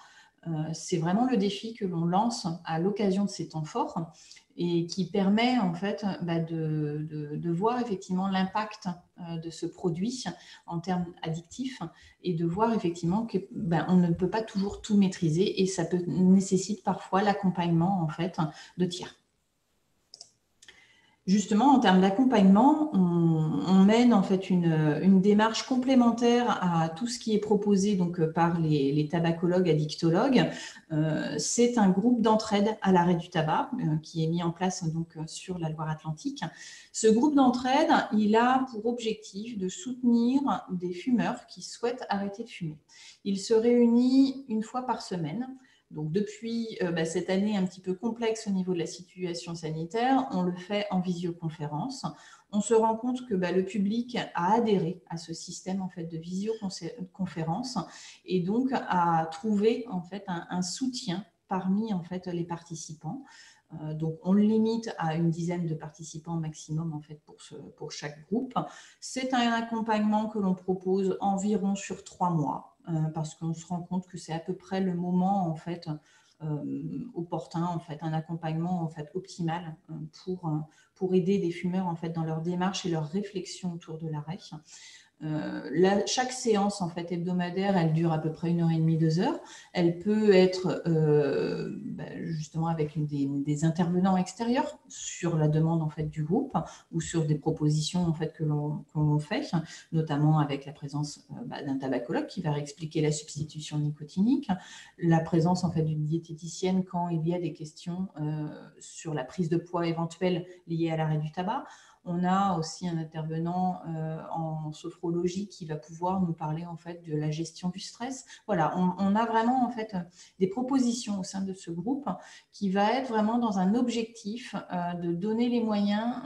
C'est vraiment le défi que l'on lance à l'occasion de ces temps forts et qui permet en fait de voir effectivement l'impact de ce produit en termes addictifs et de voir effectivement que on ne peut pas toujours tout maîtriser et ça nécessite parfois l'accompagnement en fait de tiers. Justement, en termes d'accompagnement, on mène en fait une démarche complémentaire à tout ce qui est proposé donc, par les tabacologues, addictologues. C'est un groupe d'entraide à l'arrêt du tabac qui est mis en place donc, sur la Loire-Atlantique. Ce groupe d'entraide, il a pour objectif de soutenir des fumeurs qui souhaitent arrêter de fumer. Il se réunit une fois par semaine. Donc depuis cette année un petit peu complexe au niveau de la situation sanitaire, on le fait en visioconférence. On se rend compte que le public a adhéré à ce système en fait, de visioconférence et donc a trouvé en fait, un soutien parmi en fait, les participants. Donc, on le limite à une dizaine de participants maximum en fait, pour chaque groupe. C'est un accompagnement que l'on propose environ sur 3 mois. Parce qu'on se rend compte que c'est à peu près le moment en fait, opportun, en fait, un accompagnement en fait, optimal pour aider des fumeurs en fait, dans leur démarche et leur réflexion autour de l'arrêt. Chaque séance en fait, hebdomadaire, elle dure à peu près 1h30, 2 heures. Elle peut être justement avec des intervenants extérieurs sur la demande en fait, du groupe ou sur des propositions en fait, que l'on fait, notamment avec la présence d'un tabacologue qui va expliquer la substitution nicotinique, la présence en fait, d'une diététicienne quand il y a des questions sur la prise de poids éventuelle liée à l'arrêt du tabac. On a aussi un intervenant en sophrologie qui va pouvoir nous parler en fait de la gestion du stress. Voilà, on a vraiment en fait des propositions au sein de ce groupe qui va être vraiment dans un objectif de donner les moyens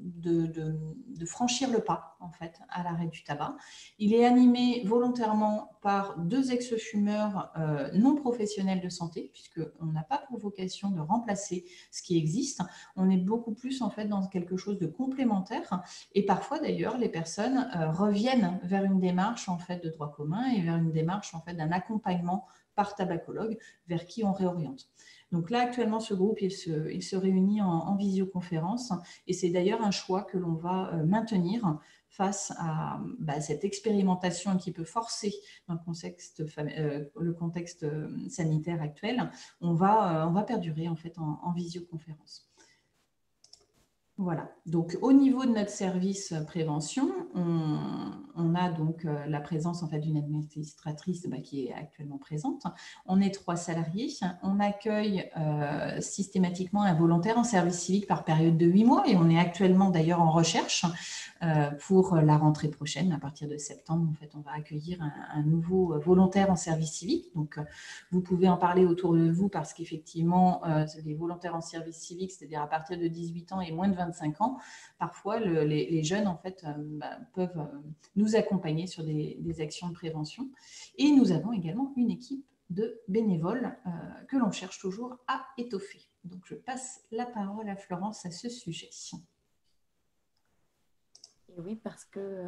de franchir le pas en fait à l'arrêt du tabac. Il est animé volontairement par 2 ex-fumeurs non professionnels de santé puisqu'on n'a pas pour vocation de remplacer ce qui existe. On est beaucoup plus en fait dans quelque chose de complémentaire et parfois d'ailleurs les personnes reviennent vers une démarche en fait de droit commun et vers une démarche en fait d'un accompagnement par tabacologue vers qui on réoriente. Donc là actuellement ce groupe il se réunit en visioconférence et c'est d'ailleurs un choix que l'on va maintenir face à cette expérimentation un petit peu forcée dans le contexte sanitaire actuel. On va perdurer en fait en visioconférence. Voilà, donc au niveau de notre service prévention, on a donc la présence en fait, d'une administratrice qui est actuellement présente. On est 3 salariés. On accueille systématiquement un volontaire en service civique par période de 8 mois et on est actuellement d'ailleurs en recherche pour la rentrée prochaine. À partir de septembre, en fait, on va accueillir un nouveau volontaire en service civique. Donc, vous pouvez en parler autour de vous parce qu'effectivement, les volontaires en service civique, c'est-à-dire à partir de 18 ans et moins de 25 ans, parfois les jeunes en fait, peuvent nous accompagner sur des actions de prévention. Et nous avons également une équipe de bénévoles que l'on cherche toujours à étoffer. Donc, je passe la parole à Florence à ce sujet.
Et oui, parce que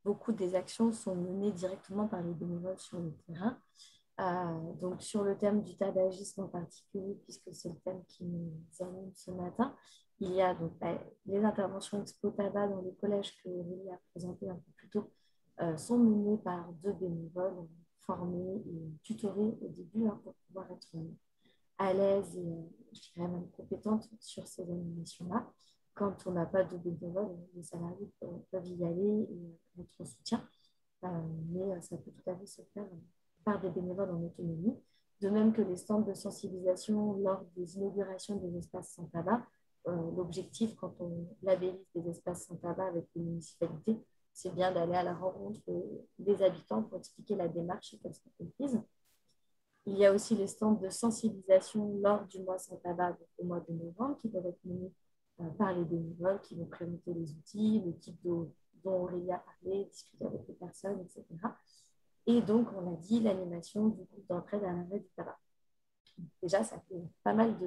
beaucoup des actions sont menées directement par les bénévoles sur le terrain. Donc, sur le thème du tabagisme en particulier, puisque c'est le thème qui nous anime ce matin, il y a donc les interventions Expo Tabac dans les collèges que Aurélie a présenté un peu plus tôt sont menées par 2 bénévoles formés et tutorés au début pour pouvoir être à l'aise et je dirais même compétentes sur ces animations-là. Quand on n'a pas de bénévoles, les salariés peuvent y aller et être en soutien, mais ça peut tout à fait se faire par des bénévoles en autonomie, de même que les stands de sensibilisation lors des inaugurations des espaces sans tabac. L'objectif, quand on labellise des espaces sans tabac avec les municipalités, c'est bien d'aller à la rencontre des habitants pour expliquer la démarche et qu'elles sont comprises. Il y a aussi les stands de sensibilisation lors du mois sans tabac, donc au mois de novembre, qui peuvent être menés par les bénévoles qui vont présenter les outils, le type dont Aurélie a parlé, discuter avec les personnes, etc. Et donc, on a dit l'animation du groupe d'entraide à l'arrêt du tabac. Déjà, ça fait pas mal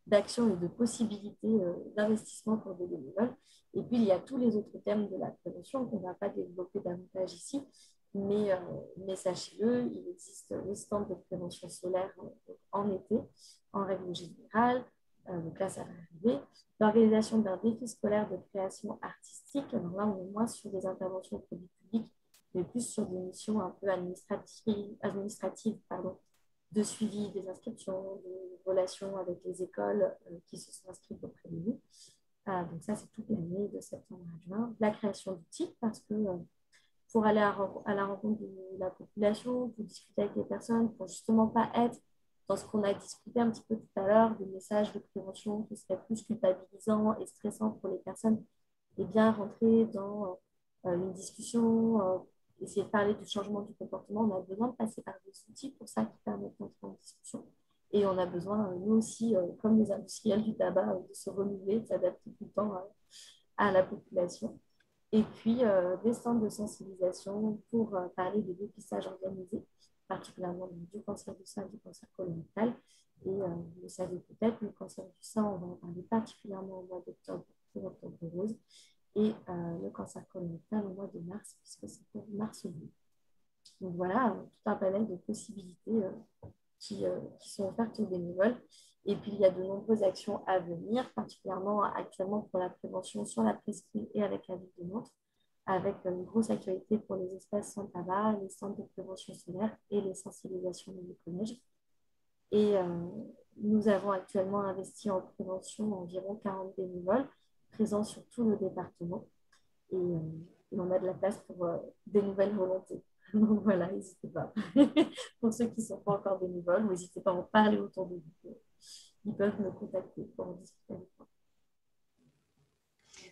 d'actions et de possibilités d'investissement pour des bénévoles. Et puis, il y a tous les autres thèmes de la prévention qu'on ne va pas développer davantage ici. Mais sachez-le, il existe les stands de prévention solaire en été, en règle générale. Donc là, ça va arriver. L'organisation d'un défi scolaire de création artistique. Alors là, on est moins sur des interventions pour du public, mais plus sur des missions un peu administratives de suivi des inscriptions, de relations avec les écoles qui se sont inscrites auprès de nous. Donc ça, c'est toute l'année de septembre à juin. La création d'outils, parce que pour aller à la rencontre de la population, pour discuter avec les personnes, pour justement pas être dans ce qu'on a discuté un petit peu tout à l'heure, des messages de prévention qui seraient plus culpabilisants et stressants pour les personnes, et bien rentrer dans une discussion, essayer de parler du changement du comportement. On a besoin de passer par des outils pour ça qui permettent d'entrer en discussion. Et on a besoin, nous aussi, comme les industriels du tabac, de se renouveler, de s'adapter tout le temps à la population. Et puis, des centres de sensibilisation pour parler de dépistage organisé, particulièrement du cancer du sein et du cancer colorectal. Et vous le savez peut-être, le cancer du sein, on va en parler particulièrement au mois d'octobre pour Octobre Rose, et le cancer colorectal au mois de mars, puisque c'est pour mars-août. Donc voilà, tout un panel de possibilités qui sont offertes aux bénévoles. Et puis, il y a de nombreuses actions à venir, particulièrement actuellement pour la prévention sur la presqu'île et avec la ville de Nantes, avec une grosse actualité pour les espaces sans tabac, les centres de prévention solaire et les sensibilisations dans les collèges. Et nous avons actuellement investi en prévention environ 40 bénévoles présents sur tout le département. Et on a de la place pour des nouvelles volontés. Donc voilà, n'hésitez pas. Pour ceux qui ne sont pas encore bénévoles, n'hésitez pas à en parler autour de vous. Ils peuvent me contacter pour en discuter avec moi.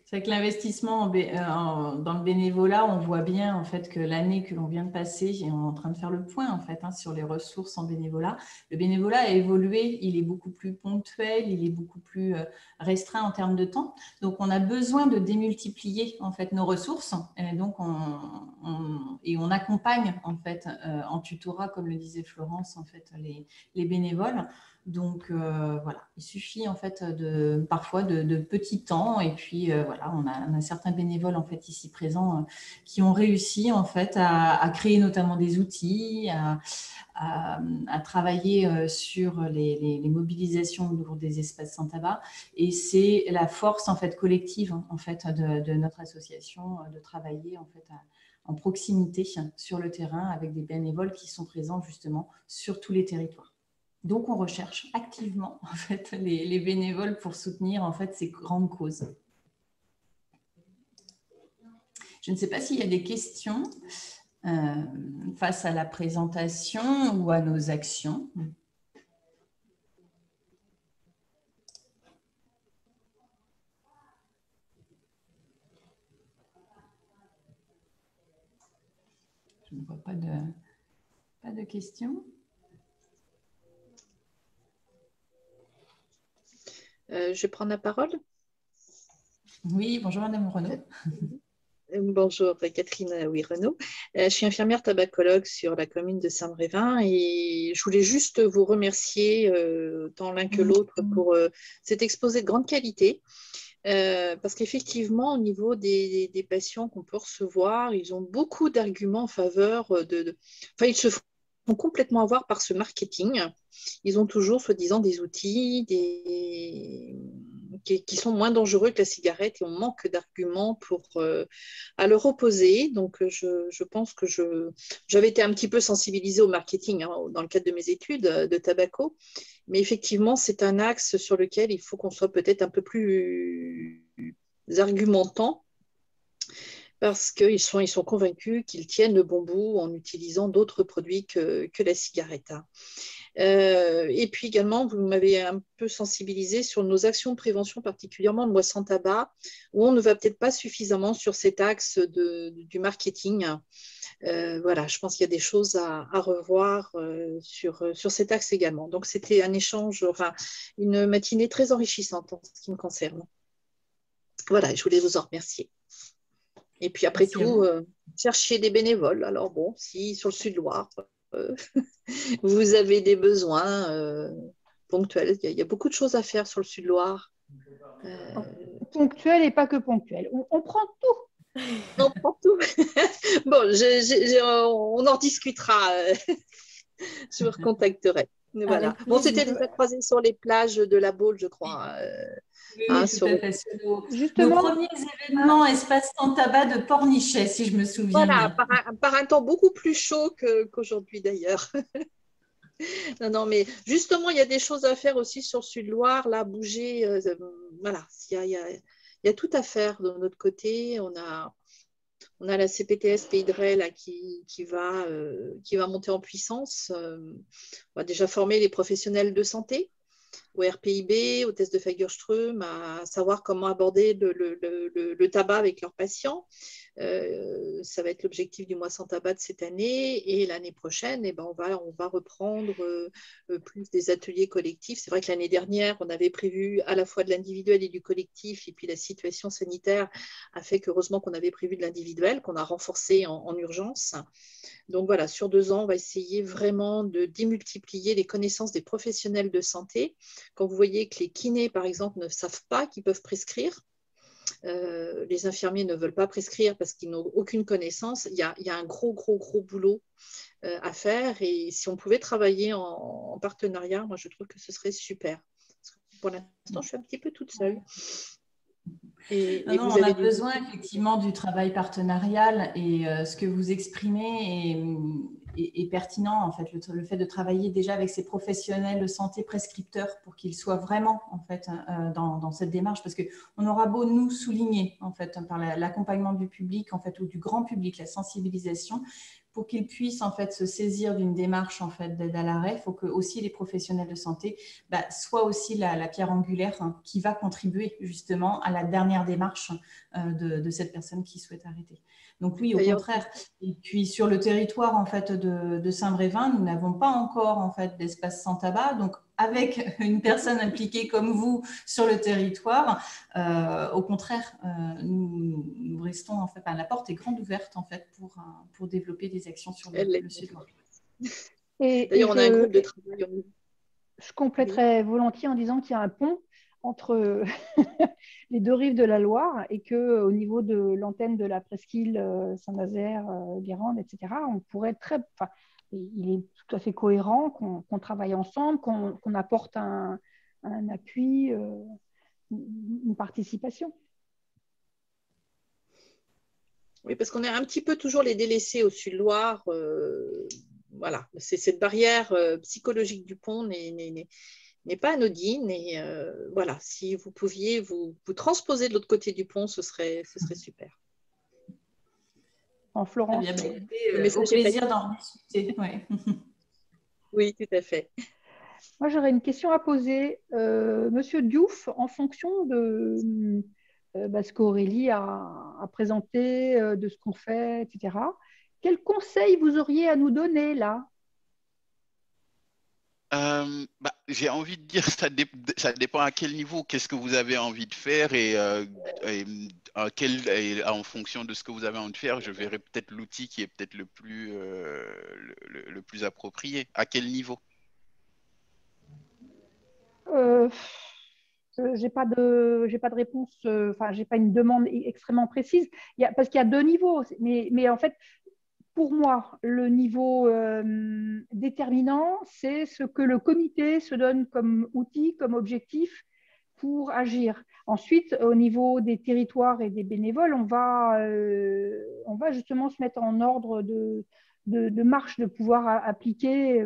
C'est vrai que l'investissement dans le bénévolat, on voit bien en fait que l'année que l'on vient de passer, on est en train de faire le point en fait sur les ressources en bénévolat. Le bénévolat a évolué, il est beaucoup plus ponctuel, il est beaucoup plus restreint en termes de temps. Donc on a besoin de démultiplier en fait nos ressources. Et donc on accompagne en fait en tutorat, comme le disait Florence, en fait les bénévoles. Donc voilà, il suffit en fait parfois de petits temps, et puis voilà, on a certains bénévoles en fait ici présents qui ont réussi en fait à créer notamment des outils, à travailler sur les mobilisations autour des espaces sans tabac, et c'est la force en fait collective en fait de notre association de travailler en fait en proximité sur le terrain avec des bénévoles qui sont présents justement sur tous les territoires. Donc, on recherche activement en fait, les bénévoles pour soutenir en fait, ces grandes causes. Je ne sais pas s'il y a des questions face à la présentation ou à nos actions. Je ne vois pas de questions.
Je vais prendre la parole.
Oui, bonjour Madame Renaud.
Bonjour Catherine Renaud. Je suis infirmière tabacologue sur la commune de Saint-Brévin, et je voulais juste vous remercier tant l'un que l'autre pour cet exposé de grande qualité. Parce qu'effectivement, au niveau des patients qu'on peut recevoir, ils ont beaucoup d'arguments en faveur Enfin, ils se font complètement avoir par ce marketing. Ils ont toujours, soi-disant, des outils qui sont moins dangereux que la cigarette, et on manque d'arguments à leur opposer. Donc, je pense que j'avais été un petit peu sensibilisée au marketing dans le cadre de mes études de tabaco. Mais effectivement, c'est un axe sur lequel il faut qu'on soit peut-être un peu plus argumentant, parce qu'ils sont convaincus qu'ils tiennent le bon bout en utilisant d'autres produits que la cigarette. Et puis également, vous m'avez un peu sensibilisé sur nos actions de prévention, particulièrement de moi sans tabac, où on ne va peut-être pas suffisamment sur cet axe du marketing. Voilà, je pense qu'il y a des choses à revoir sur cet axe également. Donc, c'était un échange, enfin, une matinée très enrichissante en ce qui me concerne. Voilà, je voulais vous en remercier. Et puis après
Merci à
tout,
vous.
chercher des bénévoles. Alors bon, si sur le Sud-Loire, vous avez des besoins ponctuels, il y a beaucoup de choses à faire sur le Sud-Loire.
Ponctuel et pas que ponctuel. On prend tout.
On prend tout. Bon, on en discutera. Je vous recontacterai. Voilà.
Avec
Bon,
plaisir.
c'était déjà croisé sur les plages de la Baule, je crois.
Oui,
Hein,
tout à fait. Sur nos
Justement,
premiers événements espace sans tabac de Pornichet, si je me souviens
Voilà,
bien.
par un temps beaucoup plus chaud qu'aujourd'hui d'ailleurs. Non, non, mais justement, il y a des choses à faire aussi sur Sud-Loire, là, bouger. Voilà, il y a tout à faire de notre côté. On a la CPTS Pays de Ré là, qui va monter en puissance. On va déjà former les professionnels de santé au RPIB, au test de Fagerström, à savoir comment aborder le tabac avec leurs patients. Ça va être l'objectif du mois sans tabac de cette année. Et l'année prochaine, on va reprendre plus des ateliers collectifs. C'est vrai que l'année dernière, on avait prévu à la fois de l'individuel et du collectif. Et puis la situation sanitaire a fait qu'heureusement qu'on avait prévu de l'individuel, qu'on a renforcé en urgence. Donc voilà, sur 2 ans, on va essayer vraiment de démultiplier les connaissances des professionnels de santé. Quand vous voyez que les kinés, par exemple, ne savent pas qu'ils peuvent prescrire, les infirmiers ne veulent pas prescrire parce qu'ils n'ont aucune connaissance, il y a un gros boulot à faire. Et si on pouvait travailler en partenariat, moi, je trouve que ce serait super. Parce que pour l'instant, je suis un petit peu toute seule.
Non, on a besoin effectivement du travail partenarial et ce que vous exprimez est pertinent en fait, le fait de travailler déjà avec ces professionnels de santé prescripteurs pour qu'ils soient vraiment en fait dans cette démarche, parce que on aura beau nous souligner en fait par l'accompagnement du public en fait ou du grand public, la sensibilisation, pour qu'ils puissent en fait se saisir d'une démarche en fait d'aide à l'arrêt, il faut que aussi les professionnels de santé soient aussi la pierre angulaire qui va contribuer justement à la dernière démarche de cette personne qui souhaite arrêter. Donc oui, au contraire. Et puis sur le territoire en fait de Saint-Brévin, nous n'avons pas encore en fait d'espace sans tabac. Donc avec une personne impliquée comme vous sur le territoire, au contraire, nous restons en fait, la porte est grande ouverte en fait pour développer des actions sur le Sud-Ouest.
D'ailleurs, on a un groupe de travail.
Je compléterais volontiers en disant qu'il y a un pont entre les 2 rives de la Loire et qu'au niveau de l'antenne de la presqu'île Saint-Nazaire, Guérande, etc., on pourrait il est tout à fait cohérent qu'on travaille ensemble, qu'on apporte un appui, une participation.
Oui, parce qu'on est un petit peu toujours les délaissés au Sud-Loire. Voilà, cette barrière psychologique du pont n'est pas anodine. Et voilà, si vous pouviez vous transposer de l'autre côté du pont, ce serait super.
En Florence.
Au plaisir d'en discuter. Ouais.
Oui, tout à fait.
Moi, j'aurais une question à poser. Monsieur Diouf, en fonction de ce qu'Aurélie a présenté, de ce qu'on fait, etc., quels conseils vous auriez à nous donner là?
J'ai envie de dire ça dépend à quel niveau, qu'est-ce que vous avez envie de faire et en fonction de ce que vous avez envie de faire, je verrai peut-être l'outil qui est peut-être le plus approprié. À quel niveau?
J'ai pas de réponse, j'ai pas une demande extrêmement précise, parce qu'il y a 2 niveaux, mais en fait, pour moi, le niveau déterminant, c'est ce que le comité se donne comme outil, comme objectif pour agir. Ensuite, au niveau des territoires et des bénévoles, on va justement se mettre en ordre de marche, de pouvoir appliquer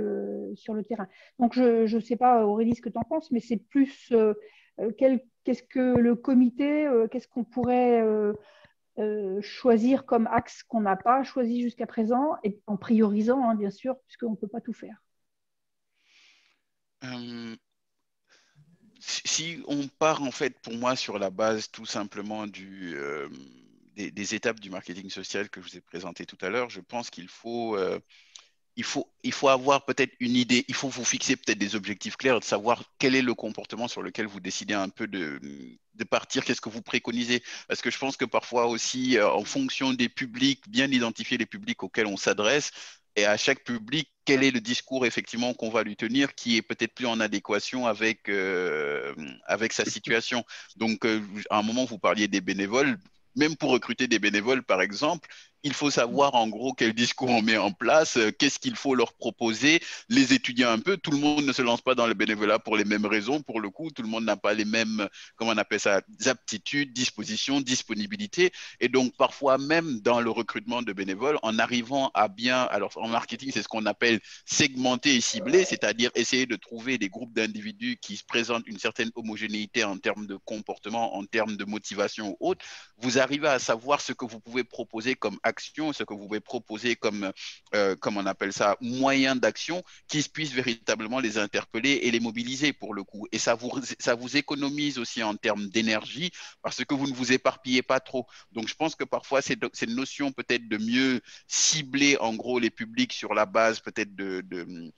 sur le terrain. Donc, je ne sais pas, Aurélie, ce que tu en penses, mais c'est plus qu'est-ce que le comité, qu'est-ce qu'on pourrait choisir comme axe qu'on n'a pas choisi jusqu'à présent, et en priorisant, bien sûr, puisqu'on ne peut pas tout faire.
Si on part en fait pour moi sur la base tout simplement des étapes du marketing social que je vous ai présenté tout à l'heure, je pense qu'il faut il faut avoir peut-être une idée, il faut vous fixer peut-être des objectifs clairs, de savoir quel est le comportement sur lequel vous décidez un peu de partir, qu'est-ce que vous préconisez. Parce que je pense que parfois aussi, en fonction des publics, bien identifier les publics auxquels on s'adresse, et à chaque public, quel est le discours effectivement qu'on va lui tenir qui est peut-être plus en adéquation avec sa situation. Donc, à un moment, vous parliez des bénévoles. Même pour recruter des bénévoles, par exemple, il faut savoir en gros quel discours on met en place, qu'est-ce qu'il faut leur proposer, les étudier un peu. Tout le monde ne se lance pas dans le bénévolat pour les mêmes raisons. Pour le coup, tout le monde n'a pas les mêmes, comment on appelle ça, aptitudes, dispositions, disponibilités. Et donc, parfois, même dans le recrutement de bénévoles, en arrivant à bien, alors en marketing, c'est ce qu'on appelle segmenter et cibler, c'est-à-dire essayer de trouver des groupes d'individus qui se présentent une certaine homogénéité en termes de comportement, en termes de motivation ou autre. Vous arrivez à savoir ce que vous pouvez proposer comme action, ce que vous pouvez proposer comme, on appelle ça, moyen d'action qui puisse véritablement les interpeller et les mobiliser pour le coup. Et ça vous économise aussi en termes d'énergie parce que vous ne vous éparpillez pas trop. Donc, je pense que parfois, c'est une notion peut-être de mieux cibler en gros les publics sur la base peut-être de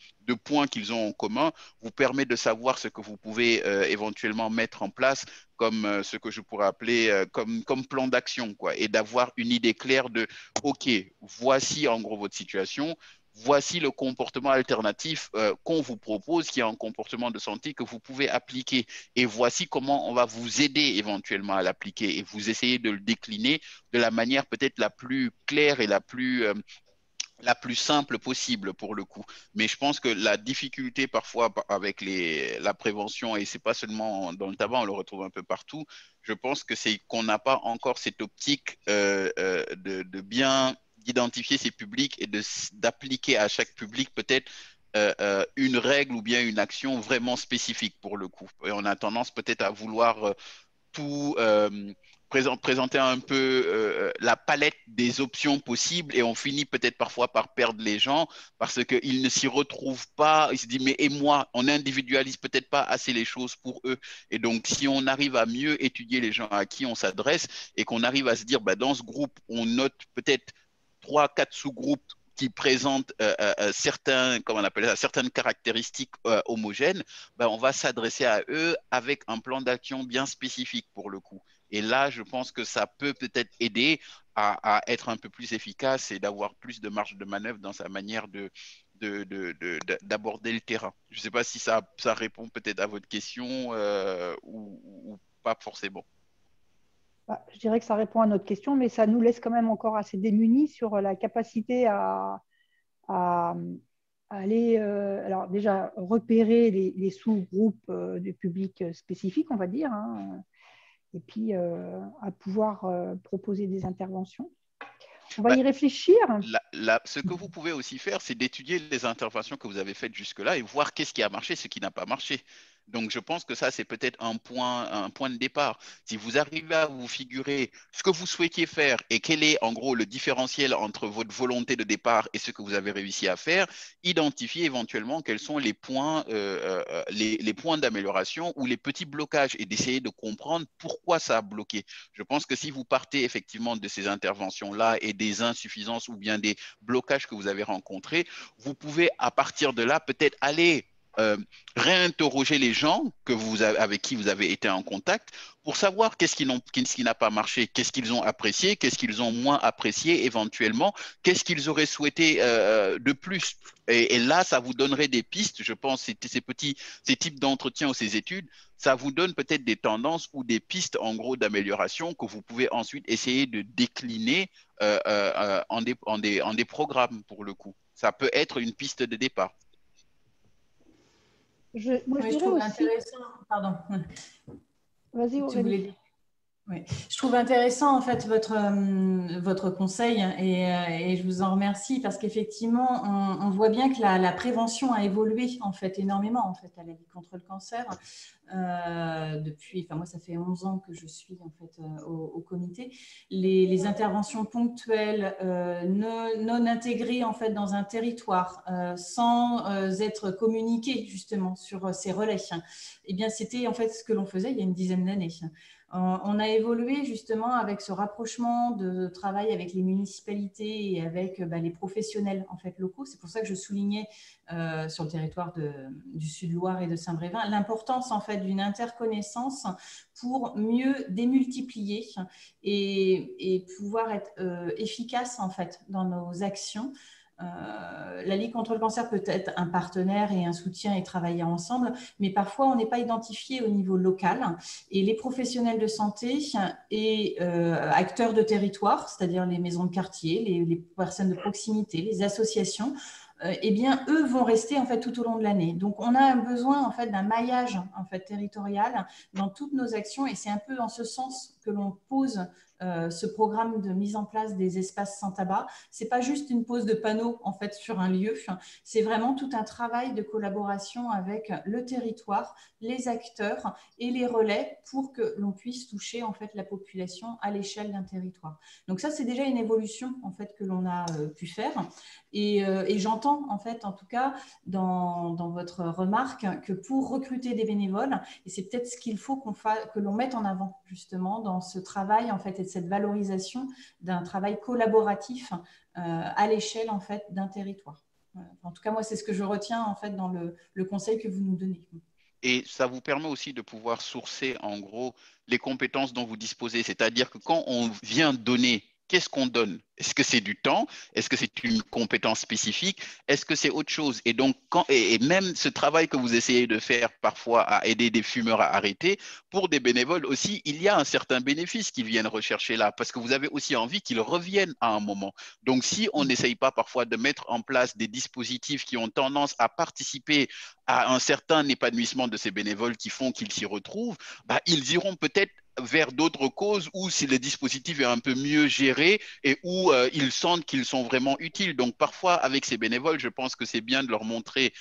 points qu'ils ont en commun vous permet de savoir ce que vous pouvez éventuellement mettre en place comme ce que je pourrais appeler comme plan d'action, quoi, et d'avoir une idée claire de, OK, voici en gros votre situation, voici le comportement alternatif qu'on vous propose, qui est un comportement de santé que vous pouvez appliquer, et voici comment on va vous aider éventuellement à l'appliquer, et vous essayez de le décliner de la manière peut-être la plus claire et la plus simple possible pour le coup. Mais je pense que la difficulté parfois avec la prévention, et c'est pas seulement dans le tabac, on le retrouve un peu partout, je pense que c'est qu'on n'a pas encore cette optique de bien d'identifier ces publics et d'appliquer à chaque public peut-être une règle ou bien une action vraiment spécifique pour le coup. Et on a tendance peut-être à vouloir tout présenter un peu la palette des options possibles et on finit peut-être parfois par perdre les gens parce qu'ils ne s'y retrouvent pas. Ils se disent, mais et moi, on n'individualise peut-être pas assez les choses pour eux. Et donc, si on arrive à mieux étudier les gens à qui on s'adresse et qu'on arrive à se dire, bah, dans ce groupe, on note peut-être 3, 4 sous-groupes qui présentent comment on appelle ça, certaines caractéristiques homogènes, ben, on va s'adresser à eux avec un plan d'action bien spécifique pour le coup. Et là, je pense que ça peut peut-être aider à être un peu plus efficace et d'avoir plus de marge de manœuvre dans sa manière d'aborder le terrain. Je ne sais pas si ça répond peut-être à votre question ou pas forcément.
Je dirais que ça répond à notre question, mais ça nous laisse quand même encore assez démunis sur la capacité à aller, alors déjà, repérer les sous-groupes du public spécifique, on va dire, hein, et puis à pouvoir proposer des interventions. On va y réfléchir.
Ce que vous pouvez aussi faire, c'est d'étudier les interventions que vous avez faites jusque-là et voir qu'est-ce qui a marché, ce qui n'a pas marché. Donc, je pense que ça, c'est peut-être un point de départ. Si vous arrivez à vous figurer ce que vous souhaitiez faire et quel est en gros le différentiel entre votre volonté de départ et ce que vous avez réussi à faire, identifiez éventuellement quels sont les points d'amélioration ou les petits blocages et d'essayer de comprendre pourquoi ça a bloqué. Je pense que si vous partez effectivement de ces interventions-là et des insuffisances ou bien des blocages que vous avez rencontrés, vous pouvez à partir de là peut-être aller réinterroger les gens avec qui vous avez été en contact pour savoir qu'est-ce qui n'a pas marché, qu'est-ce qu'ils ont apprécié, qu'est-ce qu'ils ont moins apprécié éventuellement, qu'est-ce qu'ils auraient souhaité de plus. Et là, ça vous donnerait des pistes, je pense, ces types d'entretiens ou ces études, ça vous donne peut-être des tendances ou des pistes en gros d'amélioration que vous pouvez ensuite essayer de décliner en des programmes pour le coup. Ça peut être une piste de départ.
Je
trouve
aussi...
intéressant. Pardon.
Vas-y, Aurélie.
Oui. Je trouve intéressant en fait votre conseil et je vous en remercie parce qu'effectivement on voit bien que la prévention a évolué en fait énormément en fait à la lutte contre le cancer depuis. Enfin moi ça fait 11 ans que je suis en fait au comité. Les interventions ponctuelles non intégrées en fait dans un territoire sans être communiquées justement sur ces relais. Eh bien c'était en fait ce que l'on faisait il y a une dizaine d'années. On a évolué justement avec ce rapprochement de travail avec les municipalités et avec les professionnels en fait, locaux. C'est pour ça que je soulignais sur le territoire du Sud-Loire et de Saint-Brévin l'importance en fait, d'une interconnaissance pour mieux démultiplier et pouvoir être efficace en fait, dans nos actions. La Ligue contre le cancer peut être un partenaire et un soutien et travailler ensemble, mais parfois on n'est pas identifié au niveau local et les professionnels de santé et acteurs de territoire, c'est-à-dire les maisons de quartier, les personnes de proximité, les associations, eh bien, eux vont rester en fait tout au long de l'année. Donc, on a un besoin en fait d'un maillage en fait territorial dans toutes nos actions et c'est un peu en ce sens que l'on pose ce programme de mise en place des espaces sans tabac. C'est pas juste une pose de panneaux en fait sur un lieu, c'est vraiment tout un travail de collaboration avec le territoire, les acteurs et les relais pour que l'on puisse toucher en fait la population à l'échelle d'un territoire. Donc ça, c'est déjà une évolution en fait que l'on a pu faire. Et j'entends en fait, en tout cas, dans votre remarque, que pour recruter des bénévoles, et c'est peut-être ce qu'il faut que l'on mette en avant justement dans ce travail en fait et de cette valorisation d'un travail collaboratif à l'échelle en fait d'un territoire. En tout cas, moi, c'est ce que je retiens en fait dans le conseil que vous nous donnez.
Et ça vous permet aussi de pouvoir sourcer en gros les compétences dont vous disposez. C'est-à-dire que quand on vient donner, qu'est-ce qu'on donne? Est-ce que c'est du temps? Est-ce que c'est une compétence spécifique? Est-ce que c'est autre chose? Et donc, et même ce travail que vous essayez de faire parfois à aider des fumeurs à arrêter, pour des bénévoles aussi, il y a un certain bénéfice qu'ils viennent rechercher là, parce que vous avez aussi envie qu'ils reviennent à un moment. Donc, si on n'essaye pas parfois de mettre en place des dispositifs qui ont tendance à participer à un certain épanouissement de ces bénévoles qui font qu'ils s'y retrouvent, ils iront peut-être vers d'autres causes où si le dispositif est un peu mieux géré et où ils sentent qu'ils sont vraiment utiles. Donc parfois avec ces bénévoles, je pense que c'est bien de leur montrer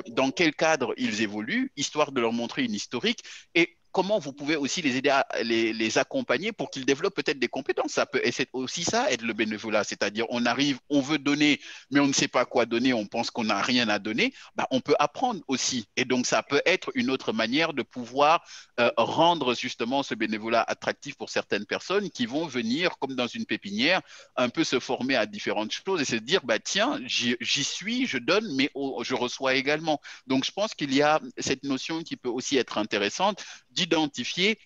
dans quel cadre ils évoluent, histoire de leur montrer une historique et comment vous pouvez aussi les aider à les accompagner pour qu'ils développent peut-être des compétences. Ça peut, et c'est aussi ça, être le bénévolat. C'est-à-dire, on arrive, on veut donner, mais on ne sait pas quoi donner, on pense qu'on n'a rien à donner. On peut apprendre aussi. Et donc, ça peut être une autre manière de pouvoir rendre justement ce bénévolat attractif pour certaines personnes qui vont venir, comme dans une pépinière, un peu se former à différentes choses et se dire, tiens, j'y suis, je donne, mais je reçois également. Donc, je pense qu'il y a cette notion qui peut aussi être intéressante d'identifier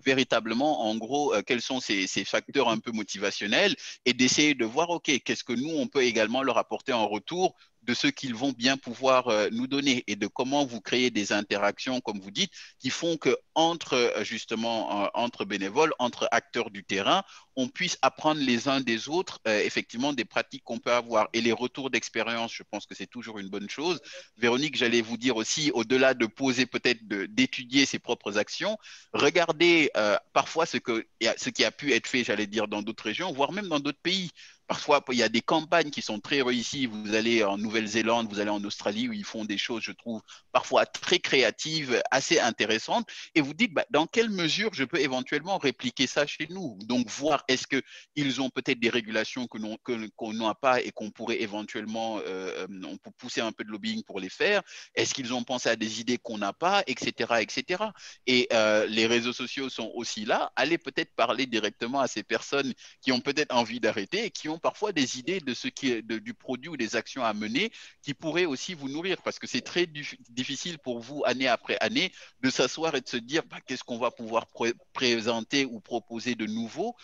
véritablement, en gros, quels sont ces facteurs un peu motivationnels et d'essayer de voir, OK, qu'est-ce que nous, on peut également leur apporter en retour de ce qu'ils vont bien pouvoir nous donner et de comment vous créez des interactions, comme vous dites, qui font que entre bénévoles, entre acteurs du terrain, on puisse apprendre les uns des autres, effectivement, des pratiques qu'on peut avoir. Et les retours d'expérience, je pense que c'est toujours une bonne chose. Véronique, j'allais vous dire aussi, au-delà de poser peut-être, d'étudier ses propres actions, regardez parfois ce qui a pu être fait, j'allais dire, dans d'autres régions, voire même dans d'autres pays. Parfois, il y a des campagnes qui sont très réussies. Vous allez en Nouvelle-Zélande, vous allez en Australie, où ils font des choses, je trouve, parfois très créatives, assez intéressantes. Et vous dites, dans quelle mesure je peux éventuellement répliquer ça chez nous? Donc, voir est-ce qu'ils ont peut-être des régulations qu'on n'a pas et qu'on pourrait éventuellement, on peut pousser un peu de lobbying pour les faire. Est-ce qu'ils ont pensé à des idées qu'on n'a pas, etc., etc. Et les réseaux sociaux sont aussi là. Allez peut-être parler directement à ces personnes qui ont peut-être envie d'arrêter et qui ont parfois des idées de ce qui est du produit ou des actions à mener qui pourraient aussi vous nourrir parce que c'est très difficile pour vous année après année de s'asseoir et de se dire qu'est-ce qu'on va pouvoir présenter ou proposer de nouveau.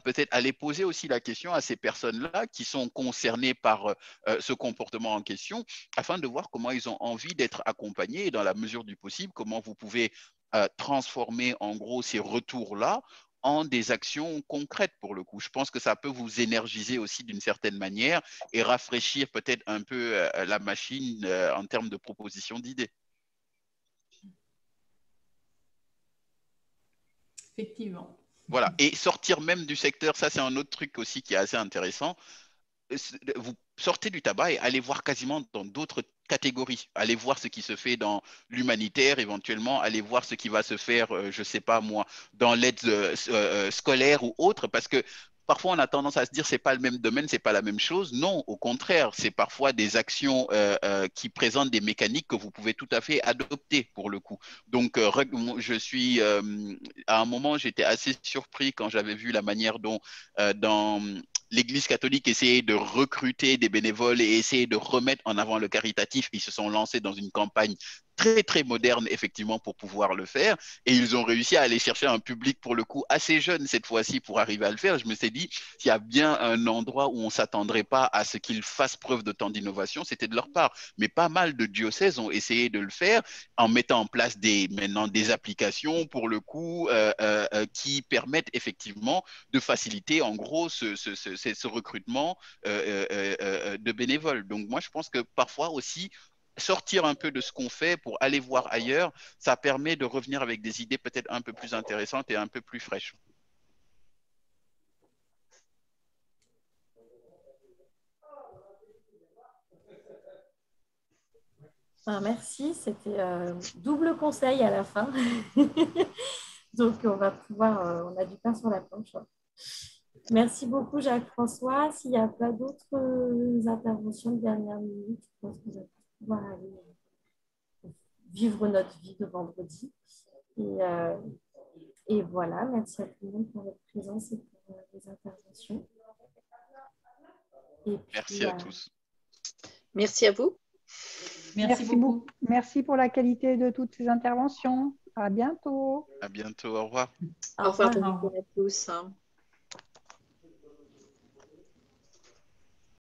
Peut-être aller poser aussi la question à ces personnes-là qui sont concernées par ce comportement en question afin de voir comment ils ont envie d'être accompagnés et dans la mesure du possible, comment vous pouvez transformer en gros ces retours-là en des actions concrètes pour le coup. Je pense que ça peut vous énergiser aussi d'une certaine manière et rafraîchir peut-être un peu la machine en termes de propositions d'idées.
Effectivement.
Voilà, et sortir même du secteur, ça c'est un autre truc aussi qui est assez intéressant. Vous sortez du tabac et allez voir quasiment dans d'autres catégories. Allez voir ce qui se fait dans l'humanitaire, éventuellement, allez voir ce qui va se faire, je ne sais pas moi, dans l'aide scolaire ou autre, parce que parfois on a tendance à se dire c'est pas le même domaine, c'est pas la même chose. Non, au contraire, c'est parfois des actions qui présentent des mécaniques que vous pouvez tout à fait adopter pour le coup. Donc, à un moment, j'étais assez surpris quand j'avais vu la manière dont dans l'Église catholique essayait de recruter des bénévoles et essayait de remettre en avant le caritatif. Ils se sont lancés dans une campagne très, très moderne, effectivement, pour pouvoir le faire. Et ils ont réussi à aller chercher un public, pour le coup, assez jeune cette fois-ci pour arriver à le faire. Je me suis dit, s'il y a bien un endroit où on ne s'attendrait pas à ce qu'ils fassent preuve de tant d'innovation, c'était de leur part. Mais pas mal de diocèses ont essayé de le faire en mettant en place maintenant des applications, pour le coup, qui permettent effectivement de faciliter, en gros, ce recrutement de bénévoles. Donc, moi, je pense que parfois aussi, sortir un peu de ce qu'on fait pour aller voir ailleurs, ça permet de revenir avec des idées peut-être un peu plus intéressantes et un peu plus fraîches.
Merci, c'était double conseil à la fin. Donc, on va pouvoir, on a du pain sur la planche. Merci beaucoup, Jacques-François. S'il n'y a pas d'autres interventions de dernière minute, je pense que nous allons pouvoir aller vivre notre vie de vendredi. Et voilà, merci à tout le monde pour votre présence et pour les interventions. Et puis,
merci à tous.
Merci à vous.
Merci beaucoup. Merci pour la qualité de toutes ces interventions. À bientôt.
À bientôt. Au revoir.
Au revoir à tous.